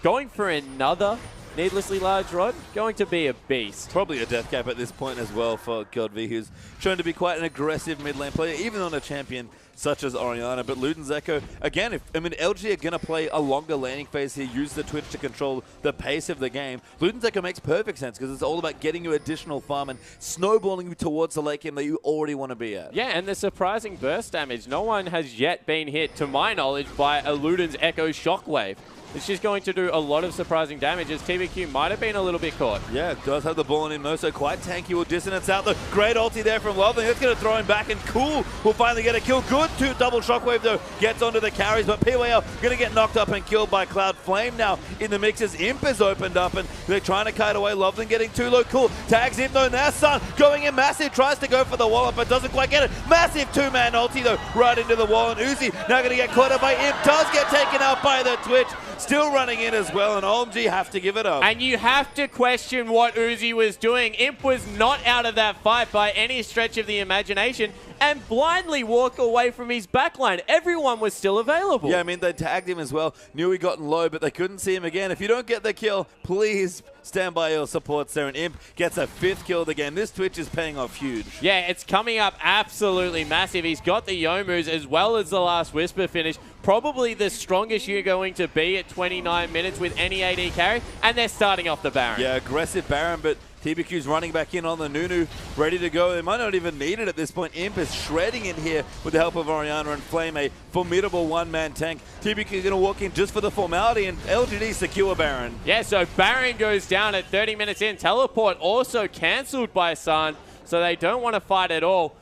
Going for another needlessly large rod, going to be a beast. Probably a death cap at this point as well for Godby, who's shown to be quite an aggressive mid lane player, even on a champion such as Orianna. But Luden's Echo, again, LG are going to play a longer laning phase here, use the Twitch to control the pace of the game. Luden's Echo makes perfect sense, because it's all about getting you additional farm and snowballing you towards the late game that you already want to be at. Yeah, and the surprising burst damage. No one has yet been hit, to my knowledge, by a Luden's Echo Shockwave. It's just going to do a lot of surprising damage, as TBQ might have been a little bit caught. Yeah, it does have the ball in Moso, quite tanky, will dissonance out. The great ulti there from Loveling. That's going to throw him back, and Cool will finally get a kill. Good double shockwave though, gets onto the carries, but PYL going to get knocked up and killed by Cloud Flame now in the mixes. Imp has opened up, and they're trying to kite away. Loveling getting too low. Cool tags Imp though. Now Sun going in massive, tries to go for the wallop, but doesn't quite get it. Massive two-man ulti though, right into the wall, and Uzi now going to get caught up by Imp. Does get taken out by the Twitch. Still running in as well, and OMG have to give it up. And you have to question what Uzi was doing. Imp was not out of that fight by any stretch of the imagination, and blindly walk away from his backline. Everyone was still available. Yeah, I mean, they tagged him as well. Knew he gotten low, but they couldn't see him again. If you don't get the kill, please stand by your supports there. And Imp gets a 5th kill of the game. This Twitch is paying off huge. Yeah, it's coming up absolutely massive. He's got the Yomus as well as the last Whisper finish. Probably the strongest you're going to be at 29 minutes with any AD carry. And they're starting off the Baron. Yeah, aggressive Baron, but TBQ's running back in on the Nunu, ready to go. They might not even need it at this point. Imp is shredding in here with the help of Orianna and Flame, a formidable one-man tank. TBQ is going to walk in just for the formality, and LGD secure Baron. Yeah, so Baron goes down at 30 minutes in. Teleport also cancelled by Sun. so they don't want to fight at all.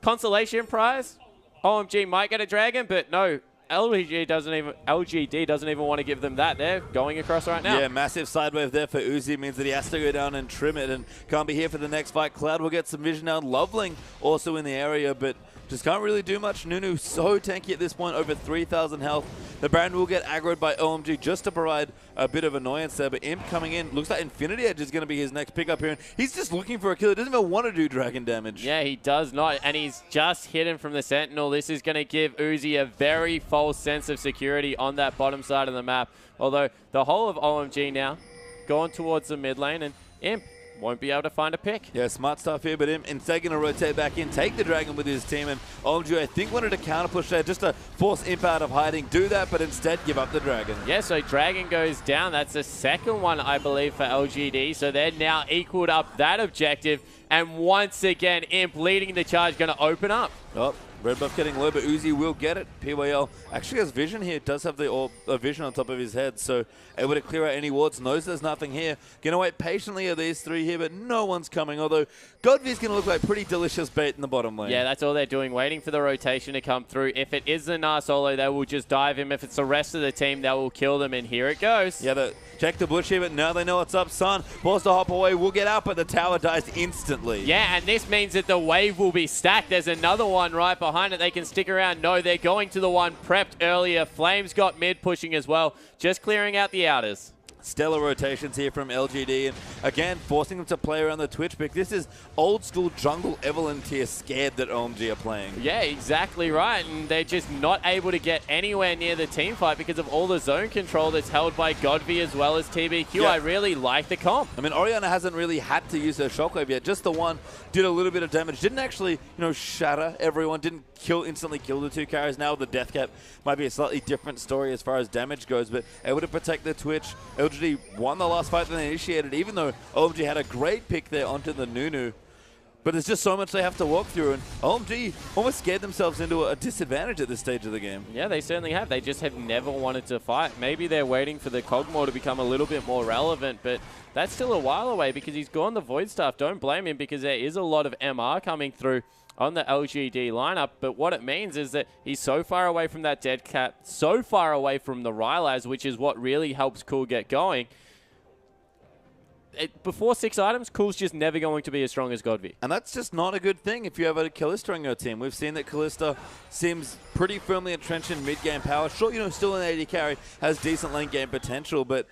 Consolation prize, OMG might get a dragon, but no, LGD doesn't even want to give them that. They're going across right now. Yeah, massive side wave there for Uzi. Means that he has to go down and trim it and can't be here for the next fight. Cloud will get some vision down. Loveling also in the area, but just can't really do much. Nunu so tanky at this point, over 3,000 health. The Baron will get aggroed by OMG just to provide a bit of annoyance there, but Imp coming in. Looks like Infinity Edge is going to be his next pickup here. And he's just looking for a kill. He doesn't even want to do dragon damage. Yeah, he does not, and he's just hidden from the Sentinel. This is going to give Uzi a very false sense of security on that bottom side of the map. Although the whole of OMG now going towards the mid lane, and Imp won't be able to find a pick. Yeah, smart stuff here, but instead going to rotate back in, take the dragon with his team, and OMG, I think, wanted to counter push there just to force Imp out of hiding, do that, but instead give up the dragon. Yeah, so dragon goes down. That's the second one, I believe, for LGD, so they're now equaled up that objective, and once again, Imp leading the charge, going to open up. Oh, red buff getting low, but Uzi will get it. PYL actually has vision here. Does have the vision on top of his head, so able to clear out any wards. Knows there's nothing here. Gonna wait patiently of these three here, but no one's coming. Although Godvy's gonna look like pretty delicious bait in the bottom lane. Yeah, that's all they're doing, waiting for the rotation to come through. If it is the Gnar solo, they will just dive him. If it's the rest of the team, they will kill them, and here it goes. Yeah, check the bush here, but now they know what's up. Sun forced to hop away, will get out, but the tower dies instantly. Yeah, and this means that the wave will be stacked. There's another one right behind it. They can stick around. No, they're going to the one prepped earlier. Flames got mid pushing as well, just clearing out the outers. Stellar rotations here from LGD, and again forcing them to play around the Twitch pick. This is old school jungle Evelyn tier, scared that OMG are playing. Yeah, exactly right, and they're just not able to get anywhere near the team fight because of all the zone control that's held by Godvy as well as TBQ. Yeah. I really like the comp. I mean, Orianna hasn't really had to use her shockwave yet. Just the one did a little bit of damage. Didn't actually, shatter everyone. Didn't instantly kill the two carries. Now the death cap might be a slightly different story as far as damage goes, but able to protect the Twitch. LGD won the last fight that they initiated, even though OMG had a great pick there onto the Nunu. But there's just so much they have to walk through, and OMG almost scared themselves into a disadvantage at this stage of the game. Yeah, they certainly have. They just have never wanted to fight. Maybe they're waiting for the Kog'Maw to become a little bit more relevant, but that's still a while away because he's gone the Void Staff. Don't blame him because there is a lot of MR coming through on the LGD lineup, but what it means is that he's so far away from that dead cat, so far away from the Rylaz, which is what really helps Cool get going. Before 6 items, Cool's just never going to be as strong as Godvy. And that's just not a good thing if you have a Kalista on your team. We've seen that Kalista seems pretty firmly entrenched in mid-game power. Sure, still an AD carry, has decent lane game potential, but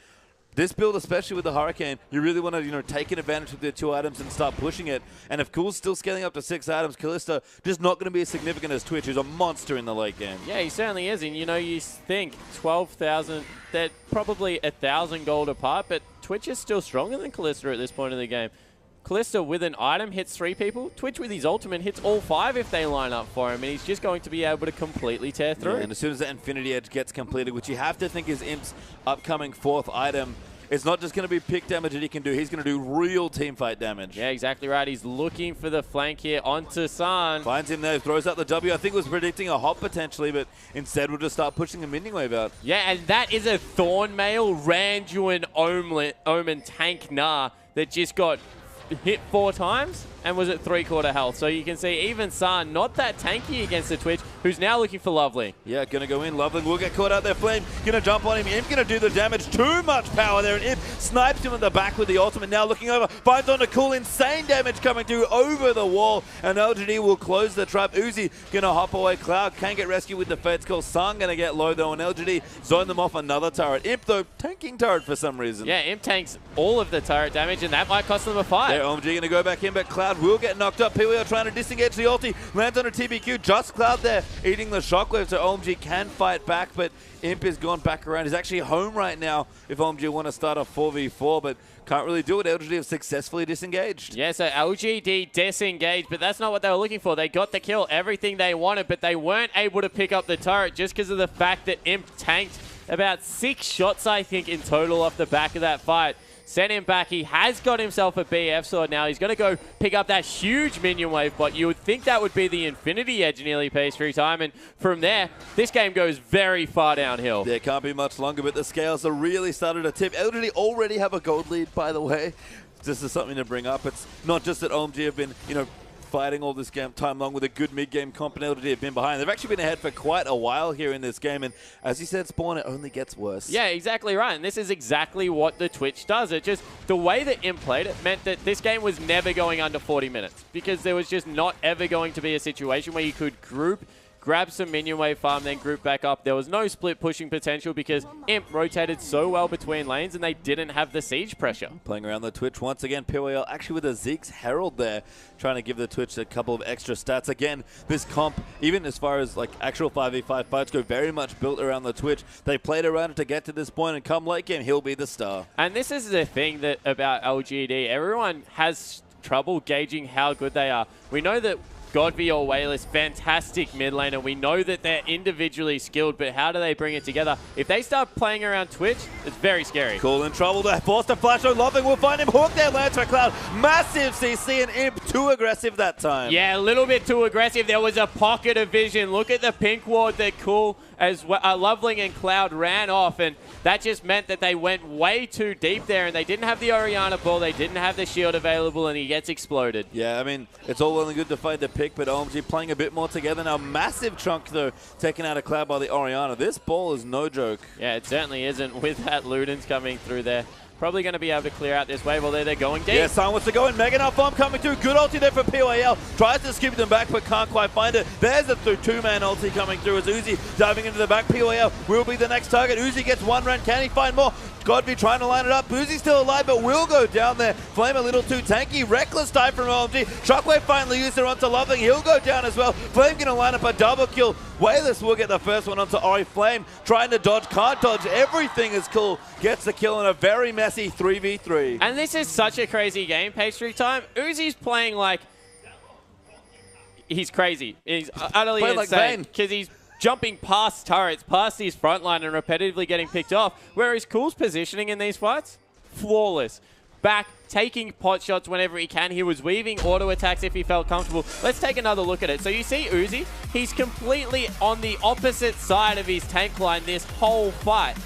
this build, especially with the Hurricane, you really want to, take an advantage of the 2 items and start pushing it. And if Cool's still scaling up to 6 items, Kalista just not going to be as significant as Twitch, who's a monster in the late game. Yeah, he certainly is. And, you think 12,000, they're probably 1,000 gold apart, but Twitch is still stronger than Kalista at this point in the game. Kalista with an item hits 3 people. Twitch with his ultimate hits all 5 if they line up for him, and he's just going to be able to completely tear through. Yeah, and as soon as the Infinity Edge gets completed, which you have to think is Imp's upcoming 4th item, it's not just going to be pick damage that he can do. He's going to do real teamfight damage. Yeah, exactly right. He's looking for the flank here onto San. Finds him there, throws out the W. I think was predicting a hop potentially, but instead we'll just start pushing the minion wave out. Yeah, and that is a Thornmail Randuin Omen tank Gnar that just got hit 4 times and was at 3/4 health. So you can see even San not that tanky against the Twitch, who's now looking for Lovely. Yeah, gonna go in. Lovely will get caught out there. Flame gonna jump on him. Imp gonna do the damage. Too much power there, and Imp snipes him in the back with the ultimate. Now looking over, finds on to Cool. Insane damage coming through over the wall, and LGD will close the trap. Uzi gonna hop away. Cloud can get rescued with the Fate's Call. San gonna get low though, and LGD zone them off another turret. Imp though tanking turret for some reason. Yeah, Imp tanks all of the turret damage, and that might cost them a fight. Yeah, OMG gonna go back in, but Cloud will get knocked up. PWL trying to disengage the ulti. Lands on a TBQ. Just Cloud there eating the shockwave, so OMG can fight back, but Imp has gone back around. He's actually home right now if OMG want to start a 4v4, but can't really do it. LGD have successfully disengaged. Yeah, so LGD disengaged, but that's not what they were looking for. They got the kill, everything they wanted, but they weren't able to pick up the turret just because of the fact that Imp tanked about 6 shots, I think, in total off the back of that fight. Sent him back. He has got himself a BF sword now. He's going to go pick up that huge minion wave, but you would think that would be the Infinity Edge nearly pays through time, and from there, this game goes very far downhill. There can't be much longer, but the scales are really starting to tip. LGD already have a gold lead, by the way. this is something to bring up. It's not just that OMG have been, fighting all this game time long with a good mid-game comp, and LGD have been behind. They've actually been ahead for quite a while here in this game, and as you said, Spawn, it only gets worse. Yeah, exactly right, and this is exactly what the Twitch does. It just, the way that Imp played it meant that this game was never going under 40 minutes, because there was just not ever going to be a situation where you could group, grab some minion wave farm, then group back up. There was no split pushing potential because Imp rotated so well between lanes and they didn't have the siege pressure. Playing around the Twitch once again, PYL actually with a Zeke's Herald there, trying to give the Twitch a couple of extra stats. Again, this comp, even as far as like actual 5v5 fights go, very much built around the Twitch. They played around it to get to this point, and come late game, he'll be the star. And this is the thing that about LGD, everyone has trouble gauging how good they are. We know that Godby or Wayless, fantastic mid laner. We know that they're individually skilled, but how do they bring it together? If they start playing around Twitch, it's very scary. Cool in trouble there. Forced to flash on Loving. We'll find him hooked there. Lands for Cloud. Massive CC, and Imp too aggressive that time. Yeah, a little bit too aggressive. There was a pocket of vision. Look at the pink ward that Cool as Loveling and Cloud ran off, and that just meant that they went way too deep there, and they didn't have the Orianna ball, they didn't have the shield available, and he gets exploded. Yeah, I mean, it's all well and good to find the pick, but OMG playing a bit more together now. Massive chunk, though, taken out of Cloud by the Orianna. This ball is no joke. Yeah, it certainly isn't with that Ludens coming through there. Probably going to be able to clear out this wave, although they're going deep. Yeah, Sun wants to go in. Mega Knight bomb coming through. Good ulti there for PYL. Tries to skip them back, but can't quite find it. There's a two-man ulti coming through as Uzi diving into the back. PYL will be the next target. Uzi gets one run. Can he find more? Godby trying to line it up. Uzi's still alive, but will go down there. Flame a little too tanky. Reckless dive from OMG. Shockwave finally used it onto Loving. He'll go down as well. Flame going to line up a double kill. Wayless will get the first one onto Ori. Flame trying to dodge. Can't dodge. Everything is cool. Gets the kill in a very messy 3v3. And this is such a crazy game, pastry time. Uzi's playing like he's crazy. He's utterly insane because he's jumping past turrets, past his front line and repetitively getting picked off. Whereas Cool's positioning in these fights, flawless. Back, taking pot shots whenever he can. He was weaving auto attacks if he felt comfortable. Let's take another look at it. So you see Uzi, he's completely on the opposite side of his tank line this whole fight.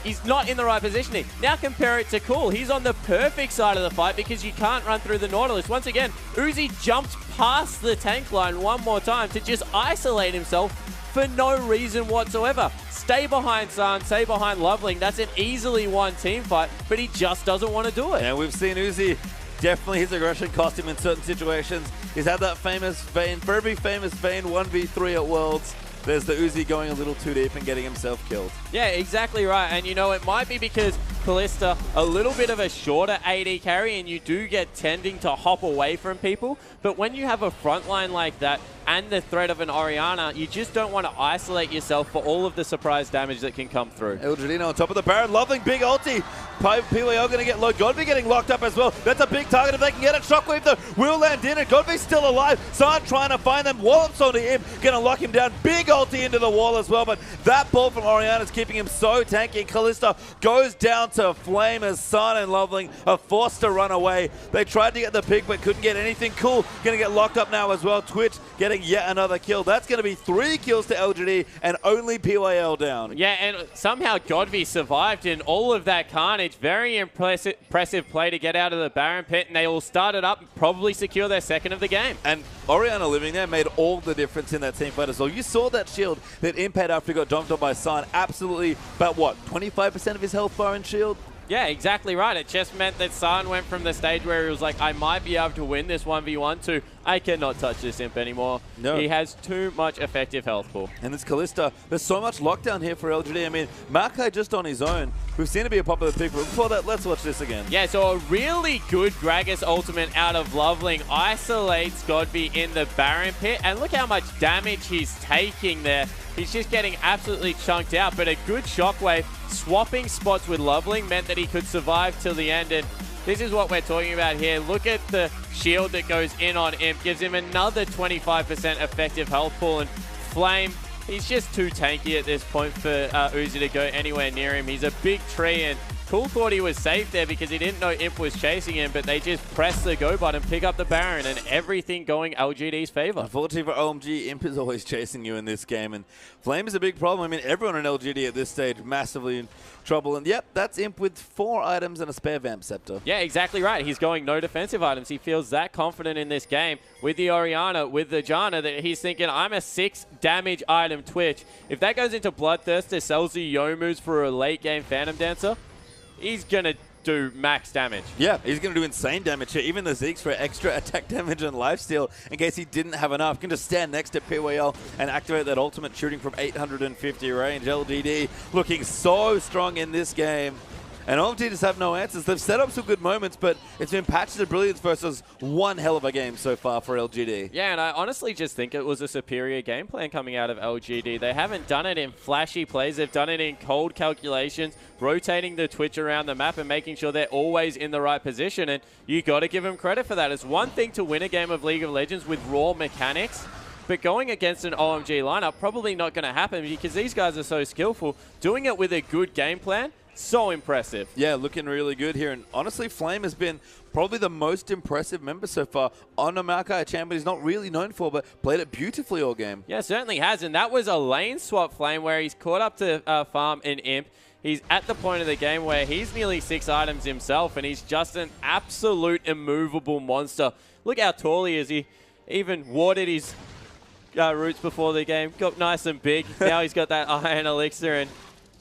He's not in the right positioning. Now compare it to Cool. He's on the perfect side of the fight because you can't run through the Nautilus. Once again, Uzi jumped past the tank line one more time to just isolate himself for no reason whatsoever. Stay behind Sun, stay behind Loveling. That's an easily won team fight, but he just doesn't want to do it. And we've seen Uzi, definitely his aggression cost him in certain situations. He's had that famous Vayne, very famous Vayne 1v3 at Worlds. There's the Uzi going a little too deep and getting himself killed. Yeah, exactly right. And you know, it might be because Kalista, a little bit of a shorter AD carry, and you do get tending to hop away from people. But when you have a front line like that and the threat of an Orianna, you just don't want to isolate yourself for all of the surprise damage that can come through. LGD on top of the Baron, Loving big ulti. PYL going to get low. Godby getting locked up as well. That's a big target if they can get it. Shockwave though will land in it. Godby's still alive. San trying to find them. Wallops onto him. Going to lock him down. Big ulti into the wall as well. But that ball from Orianna is keeping him so tanky. Kalista goes down to Flame as San and Loveling are forced to run away. They tried to get the pick but couldn't get anything. Cool. Going to get locked up now as well. Twitch getting yet another kill. That's going to be 3 kills to LGD and only PYL down. Yeah, and somehow Godby survived in all of that carnage. Very impressive play to get out of the Baron pit, and they all started up and probably secure their second of the game. And Orianna living there made all the difference in that team fight as well. You saw that shield that Imp had after he got dumped on by San. Absolutely, about what, 25% of his health bar and shield? Yeah, exactly right. It just meant that San went from the stage where he was like, I might be able to win this 1v1 to, I cannot touch this Imp anymore. No. He has too much effective health pool. And this Kalista, there's so much lockdown here for LGD. I mean, Makai just on his own, we've seen to be a popular pick, but before that, let's watch this again. Yeah, so a really good Gragas ultimate out of Loveling isolates Godby in the Baron pit, and look how much damage he's taking there. He's just getting absolutely chunked out, but a good Shockwave swapping spots with Loveling meant that he could survive till the end, and this is what we're talking about here. Look at the shield that goes in on Imp, gives him another 25% effective health pool, and Flame, he's just too tanky at this point for Uzi to go anywhere near him. He's a big tree, and Cool thought he was safe there because he didn't know Imp was chasing him, but they just press the go button, pick up the Baron, and everything going LGD's favor. Unfortunately for OMG, Imp is always chasing you in this game, and Flame is a big problem. I mean, everyone in LGD at this stage massively in trouble, and yep, that's Imp with 4 items and a spare Vamp Scepter. Yeah, exactly right. He's going no defensive items. He feels that confident in this game with the Orianna, with the Janna, that he's thinking, I'm a 6 damage item Twitch. If that goes into Bloodthirster, sells the Youmu's for a late game Phantom Dancer, he's going to do max damage. Yeah, he's going to do insane damage here. Even the Zeeks for extra attack damage and lifesteal in case he didn't have enough. Can just stand next to PYL and activate that ultimate shooting from 850 range. LGD looking so strong in this game. And OMG just have no answers. They've set up some good moments, but it's been patches of brilliance versus one hell of a game so far for LGD. Yeah, and I honestly just think it was a superior game plan coming out of LGD. They haven't done it in flashy plays. They've done it in cold calculations, rotating the Twitch around the map and making sure they're always in the right position. And you got to give them credit for that. It's one thing to win a game of League of Legends with raw mechanics, but going against an OMG lineup, probably not going to happen because these guys are so skillful. Doing it with a good game plan, so impressive. Yeah, looking really good here. And honestly, Flame has been probably the most impressive member so far on a Maokai, a champion he's not really known for, but played it beautifully all game. Yeah, certainly has. And that was a lane swap Flame where he's caught up to farm an Imp. He's at the point of the game where he's nearly 6 items himself, and he's just an absolute immovable monster. Look how tall he is. He even watered his roots before the game, got nice and big. Now he's got that iron elixir, and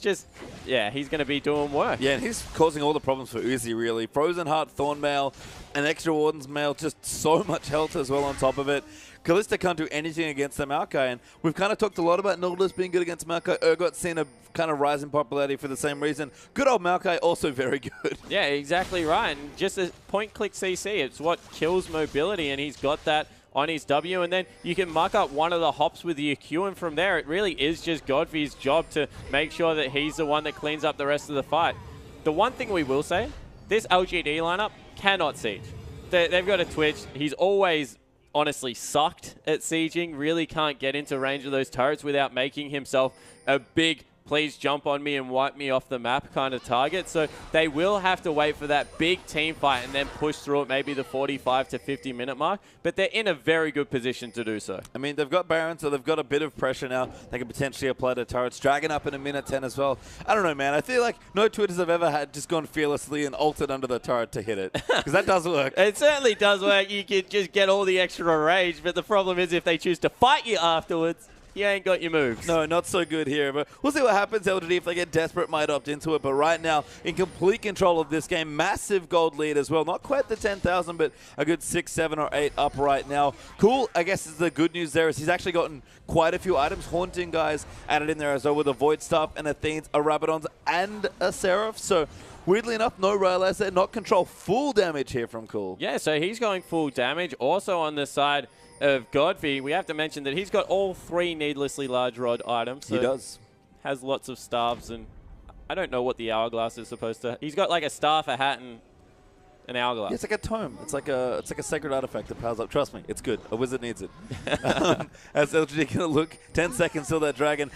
just, yeah, he's going to be doing work. Yeah, and he's causing all the problems for Uzi, really. Frozen Heart, Thorn Mail, an extra Warden's Mail, just so much health as well on top of it. Kalista can't do anything against the Maokai, and we've kind of talked a lot about Nautilus being good against Maokai. Urgot's seen a kind of rise in popularity for the same reason. Good old Maokai, also very good. Yeah, exactly right. And just a point-click CC, it's what kills mobility, and he's got that on his W, and then you can mark up one of the hops with the EQ, and from there it really is just Godfrey's job to make sure that he's the one that cleans up the rest of the fight. The one thing we will say, this LGD lineup cannot siege. They've got a Twitch. He's always honestly sucked at sieging, really can't get into range of those turrets without making himself a big please jump on me and wipe me off the map kind of target. So they will have to wait for that big team fight and then push through it maybe the 45 to 50 minute mark. But they're in a very good position to do so. I mean, they've got Baron, so they've got a bit of pressure now. They can potentially apply to turrets. Dragon up in a minute 10 as well. I don't know, man. I feel like no Twitters I've ever had just gone fearlessly and ulted under the turret to hit it. Because that does work. It certainly does work. You can just get all the extra rage. But the problem is if they choose to fight you afterwards, you ain't got your moves. No, not so good here, but we'll see what happens. LGD, if they get desperate, might opt into it. But right now, in complete control of this game, massive gold lead as well. Not quite the 10,000, but a good 6, 7, or 8 up right now. Cool, I guess is the good news there is he's actually gotten quite a few items. Haunting guys added in there as well with a Void Staff, and Athenes, a Rabadons, and a Seraph. So weirdly enough, no rail asset, not control. Full damage here from Cool. Yeah, so he's going full damage. Also on the side of Godfrey, we have to mention that he's got all 3 needlessly large rod items. So he does. Has lots of staffs, and I don't know what the hourglass is supposed to. He's got like a staff, a hat, and an hourglass. Yeah, it's like a tome. It's like a sacred artifact that powers up. Trust me, it's good. A wizard needs it. As LGD gonna look 10 seconds till that dragon.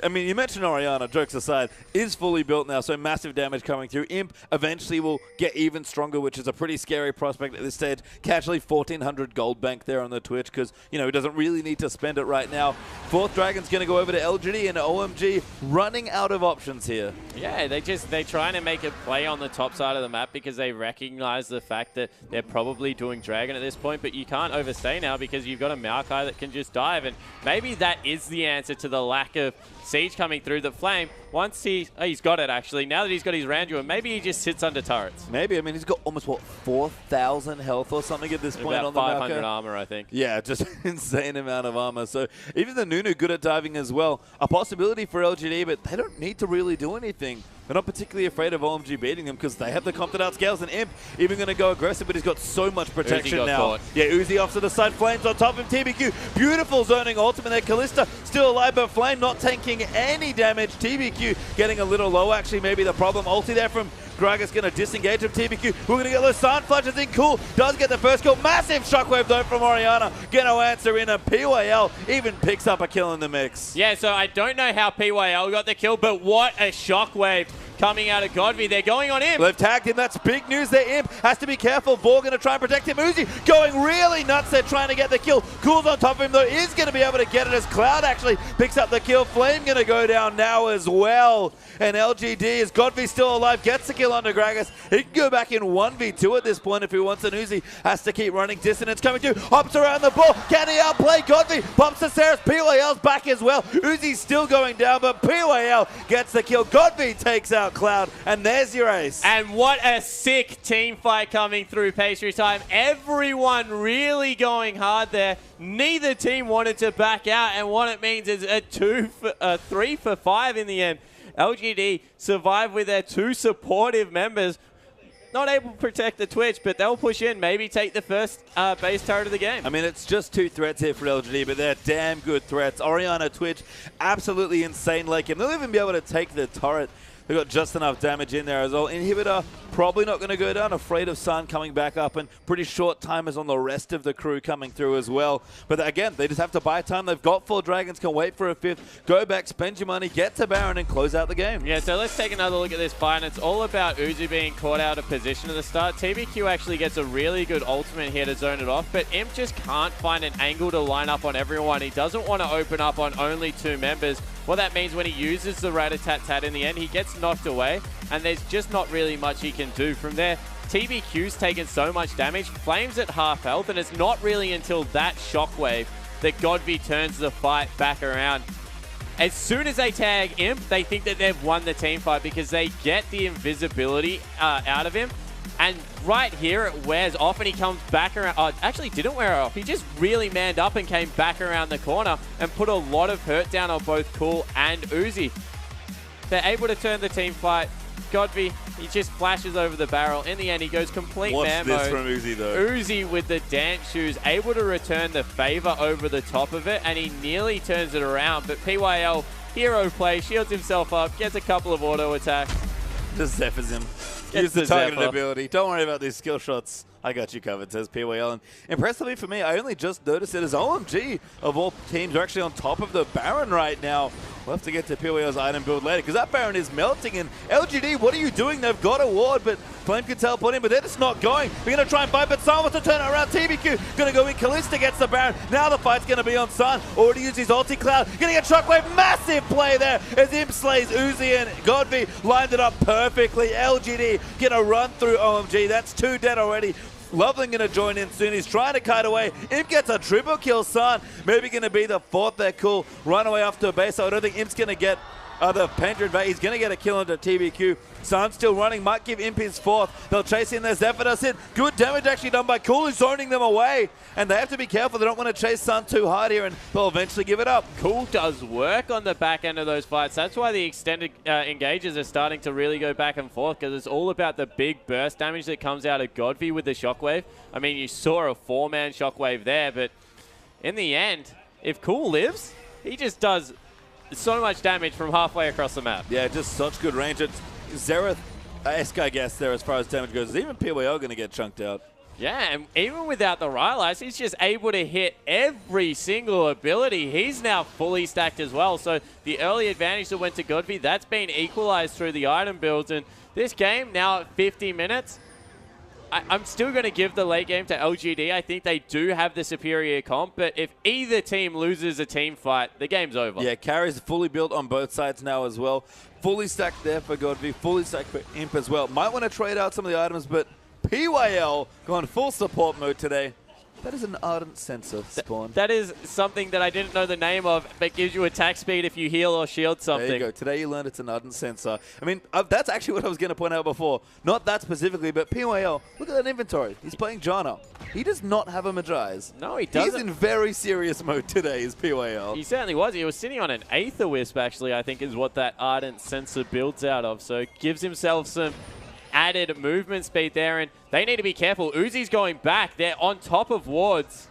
I mean, you mentioned Orianna, jokes aside, is fully built now, so massive damage coming through. Imp eventually will get even stronger, which is a pretty scary prospect at this stage. Casually 1,400 gold bank there on the Twitch because, you know, he doesn't really need to spend it right now. 4th Dragon's going to go over to LGD, and OMG running out of options here. Yeah, they're trying to make a play on the top side of the map because they recognize the fact that they're probably doing Dragon at this point, but you can't overstay now because you've got a Maokai that can just dive, and maybe that is the answer to the lack of siege coming through. The Flame, once he's got it actually, now that he's got his Randuin, maybe he just sits under turrets. Maybe. I mean, he's got almost, what, 4,000 health or something at this point about on the Maokai. 500 armor, I think. Yeah, just insane amount of armor. So even the Nunu good at diving as well. A possibility for LGD, but they don't need to really do anything. They're not particularly afraid of OMG beating them because they have the comp that outscales, and Imp even going to go aggressive, but he's got so much protection now. Caught. Yeah, Uzi off to the side, Flames on top of TBQ. Beautiful zoning ultimate there. Kalista still alive, but Flame not tanking any damage. TBQ getting a little low, actually, maybe the problem. Ulti there from Gragas going to disengage from TBQ. We're going to get those Sun Flashes in. Cool does get the first kill. Massive shockwave though from Orianna. Going to answer in, a PYL even picks up a kill in the mix. Yeah, so I don't know how PYL got the kill, but what a shockwave coming out of Godby. They're going on him. They've tagged him. That's big news there. Imp has to be careful. Vor going to try and protect him. Uzi going really nuts there, trying to get the kill. Cool's on top of him, though. Is going to be able to get it as Cloud actually picks up the kill. Flame going to go down now as well. And LGD, is Godby still alive, gets the kill under Gragas. He can go back in 1v2 at this point if he wants an Uzi. Has to keep running. Dissonance coming through. Hops around the ball. Can he outplay Godby? Bumps to Ceres. PYL's back as well. Uzi's still going down, but PYL gets the kill. Godby takes out Cloud, and there's your ace. And what a sick team fight coming through Pastry Time. Everyone really going hard there. Neither team wanted to back out, and what it means is a 3 for 5 in the end. LGD survive with their 2 supportive members. Not able to protect the Twitch, but they'll push in, maybe take the first base turret of the game. I mean, it's just 2 threats here for LGD, but they're damn good threats. Orianna, Twitch, absolutely insane late game. They'll even be able to take the turret. They've got just enough damage in there as well. Inhibitor probably not going to go down. Afraid of Sun coming back up, and pretty short timers on the rest of the crew coming through as well. But again, they just have to buy time. They've got 4 dragons, can wait for a 5th, go back, spend your money, get to Baron, and close out the game. Yeah, so let's take another look at this fight. And it's all about Uzi being caught out of position at the start. TBQ actually gets a really good ultimate here to zone it off, but Imp just can't find an angle to line up on everyone. He doesn't want to open up on only 2 members. What that means when he uses the rat-a-tat-tat in the end, he gets knocked away, and there's just not really much he can do. From there, TBQ's taken so much damage, Flame's at half health, and it's not really until that shockwave that Godby turns the fight back around. As soon as they tag Imp, they think that they've won the team fight because they get the invisibility out of him. And right here, it wears off, and he comes back around. Oh, actually didn't wear off. He just really manned up and came back around the corner and put a lot of hurt down on both Cool and Uzi. They're able to turn the team fight. Godby, he just flashes over the barrel. In the end, he goes complete man mode. Watch this from Uzi, though. Uzi with the dance shoes, able to return the favor over the top of it, and he nearly turns it around. But PYL, hero play, shields himself up, gets a couple of auto attacks. Just Zephyrs him. Use the targeted ability. Don't worry about these skill shots. I got you covered, says PYL. And impressively for me, I only just noticed it as OMG of all teams are actually on top of the Baron right now. We'll have to get to PYL's item build later because that Baron is melting. And LGD, what are you doing? They've got a ward, but Flame can teleport in, but they're just not going. We're going to try and fight, but Sun wants to turn it around. TBQ going to go in. Kalista gets the Baron. Now the fight's going to be on Sun. Already used his ulti. Cloud going to get Shockwave. Massive play there as Imp slays Uzi, and Godby lined it up perfectly. LGD going to run through OMG. That's 2 dead already. Loveland going to join in soon. He's trying to kite away. Imp gets a triple kill, Sun. Maybe going to be the 4th there. Cool. Run away off to a base. So I don't think Imp's going to get the Panther invade. He's going to get a kill into TBQ. Sun still running. Might give Imp his 4th. They'll chase in their Zephyr hit. Good damage actually done by Cool, who's zoning them away. And they have to be careful. They don't want to chase Sun too hard here, and they'll eventually give it up. Cool does work on the back end of those fights. That's why the extended engages are starting to really go back and forth, because it's all about the big burst damage that comes out of Godby with the Shockwave. I mean, you saw a 4-man Shockwave there, but in the end, if Cool lives, he just does so much damage from halfway across the map. Yeah, just such good range. It's Xerath-esque, I guess, there as far as damage goes. Is even PYL going to get chunked out? Yeah, and even without the Rylai's, he's just able to hit every single ability. He's now fully stacked as well. So the early advantage that went to Godby, that's been equalized through the item builds. And this game, now at 50 minutes, I'm still going to give the late game to LGD. I think they do have the superior comp, but if either team loses a team fight, the game's over. Yeah, carries fully built on both sides now as well. Fully stacked there for Godby, fully stacked for Imp as well. Might want to trade out some of the items, but PYL going full support mode today. That is an Ardent Sensor spawn. That is something that I didn't know the name of, but gives you attack speed if you heal or shield something. There you go. Today you learned it's an Ardent Sensor. I mean, that's actually what I was going to point out before. Not that specifically, but PYL, look at that inventory. He's playing Janna. He does not have a Magi's. No, he doesn't. He's in very serious mode today, is PYL. He certainly was. He was sitting on an Aether Wisp, actually, I think is what that Ardent Sensor builds out of. So gives himself some added movement speed there, and they need to be careful. Uzi's going back. They're on top of wards.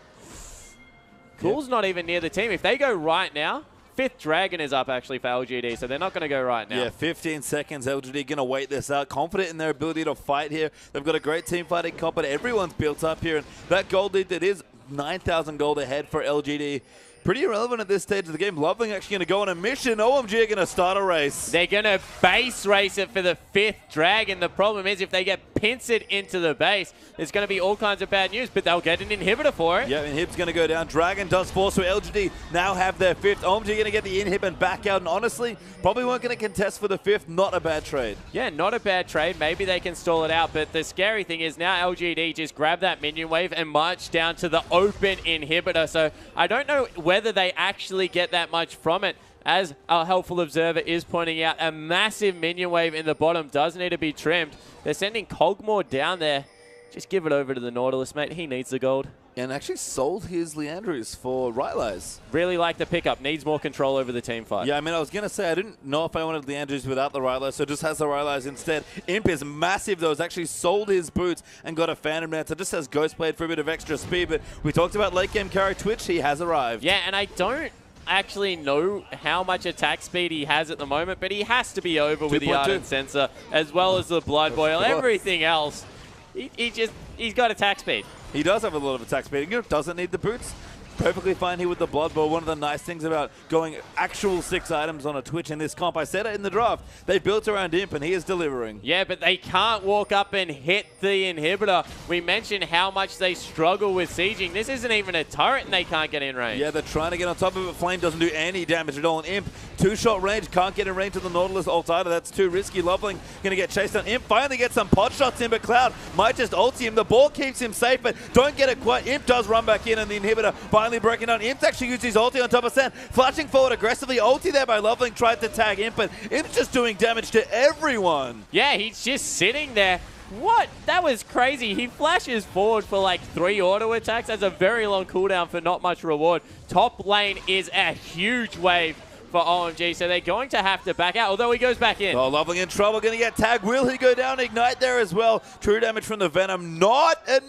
Cool's not even near the team. If they go right now, 5th Dragon is up actually for LGD, so they're not going to go right now. Yeah, 15 seconds. LGD going to wait this out. Confident in their ability to fight here. They've got a great team fighting comp, but everyone's built up here, and that gold lead that is 9,000 gold ahead for LGD. Pretty irrelevant at this stage of the game. Loveling actually going to go on a mission. OMG are going to start a race. They're going to base race it for the 5th Dragon. The problem is if they get pincered into the base, there's going to be all kinds of bad news, but they'll get an inhibitor for it. Yeah, Inhib's going to go down. Dragon does fall, so LGD now have their 5th. OMG going to get the Inhib and back out, and honestly, probably weren't going to contest for the 5th. Not a bad trade. Yeah, not a bad trade. Maybe they can stall it out, but the scary thing is now LGD just grab that minion wave and march down to the open inhibitor. So I don't know whether they actually get that much from it. As our helpful observer is pointing out, a massive minion wave in the bottom does need to be trimmed. They're sending Kog'Maw down there. Just give it over to the Nautilus, mate. He needs the gold. And actually sold his Leandrews for Rylai's. Really like the pickup. Needs more control over the team fight. Yeah, I mean, I was going to say, I didn't know if I wanted Leandrews without the Rylai's, so just has the Rylai's instead. Imp is massive, though. He's actually sold his boots and got a Phantom Dancer. Just has Ghostblade for a bit of extra speed, but we talked about late game carry Twitch. He has arrived. Yeah, and I don't actually know how much attack speed he has at the moment, but he has to be over with the Ardent Sensor, as well as the Blood Boil. Everything else, he's got attack speed. He does have a lot of attack speed. You know, doesn't need the boots. Perfectly fine here with the Blood Bowl. One of the nice things about going actual 6 items on a Twitch in this comp, I said it in the draft, they built around Imp and he is delivering. Yeah, but they can't walk up and hit the inhibitor. We mentioned how much they struggle with sieging. This isn't even a turret and they can't get in range. Yeah, they're trying to get on top of it. Flame doesn't do any damage at all. And Imp, 2-shot range, can't get in range of the Nautilus ult either. That's too risky. Loveling going to get chased down. Imp finally gets some pot shots in, but Cloud might just ult him. The ball keeps him safe, but don't get it quite. Imp does run back in and the inhibitor finally breaking down. Imp's actually used his ulti on top of Sand, flashing forward aggressively. Ulti there by Loveling, tried to tag Imp, but Imp's just doing damage to everyone. Yeah, he's just sitting there. What? That was crazy. He flashes forward for like 3 auto attacks. That's a very long cooldown for not much reward. Top lane is a huge wave for OMG, so they're going to have to back out, although he goes back in. Oh, Loveling in trouble, going to get tagged. Will he go down? Ignite there as well. True damage from the Venom. Not enough.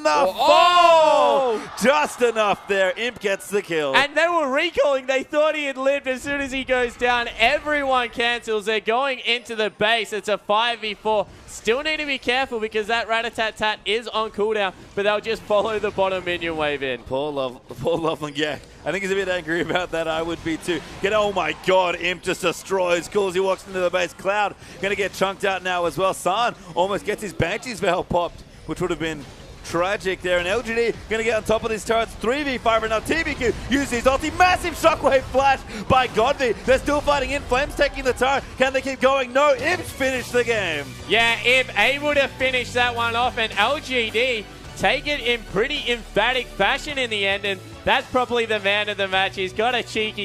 Oh! Just enough there. Imp gets the kill. And they were recalling. They thought he had lived. As soon as he goes down, everyone cancels. They're going into the base. It's a 5v4. Still need to be careful because that rat-a-tat-tat is on cooldown, but they'll just follow the bottom minion wave in. Poor Loveling, yeah. I think he's a bit angry about that. I would be too. Oh my god, Imp just destroys. Cool as he walks into the base. Cloud going to get chunked out now as well. San almost gets his Banshee's Veil popped, which would have been tragic there. And LGD going to get on top of these turrets. 3v5 right now. TBQ uses his ulti. Massive shockwave flash by Godby. They're still fighting in. Flames taking the turret. Can they keep going? No. Imp's finished the game. Yeah, Imp able to finish that one off. And LGD take it in pretty emphatic fashion in the end. And that's probably the man of the match. He's got a cheeky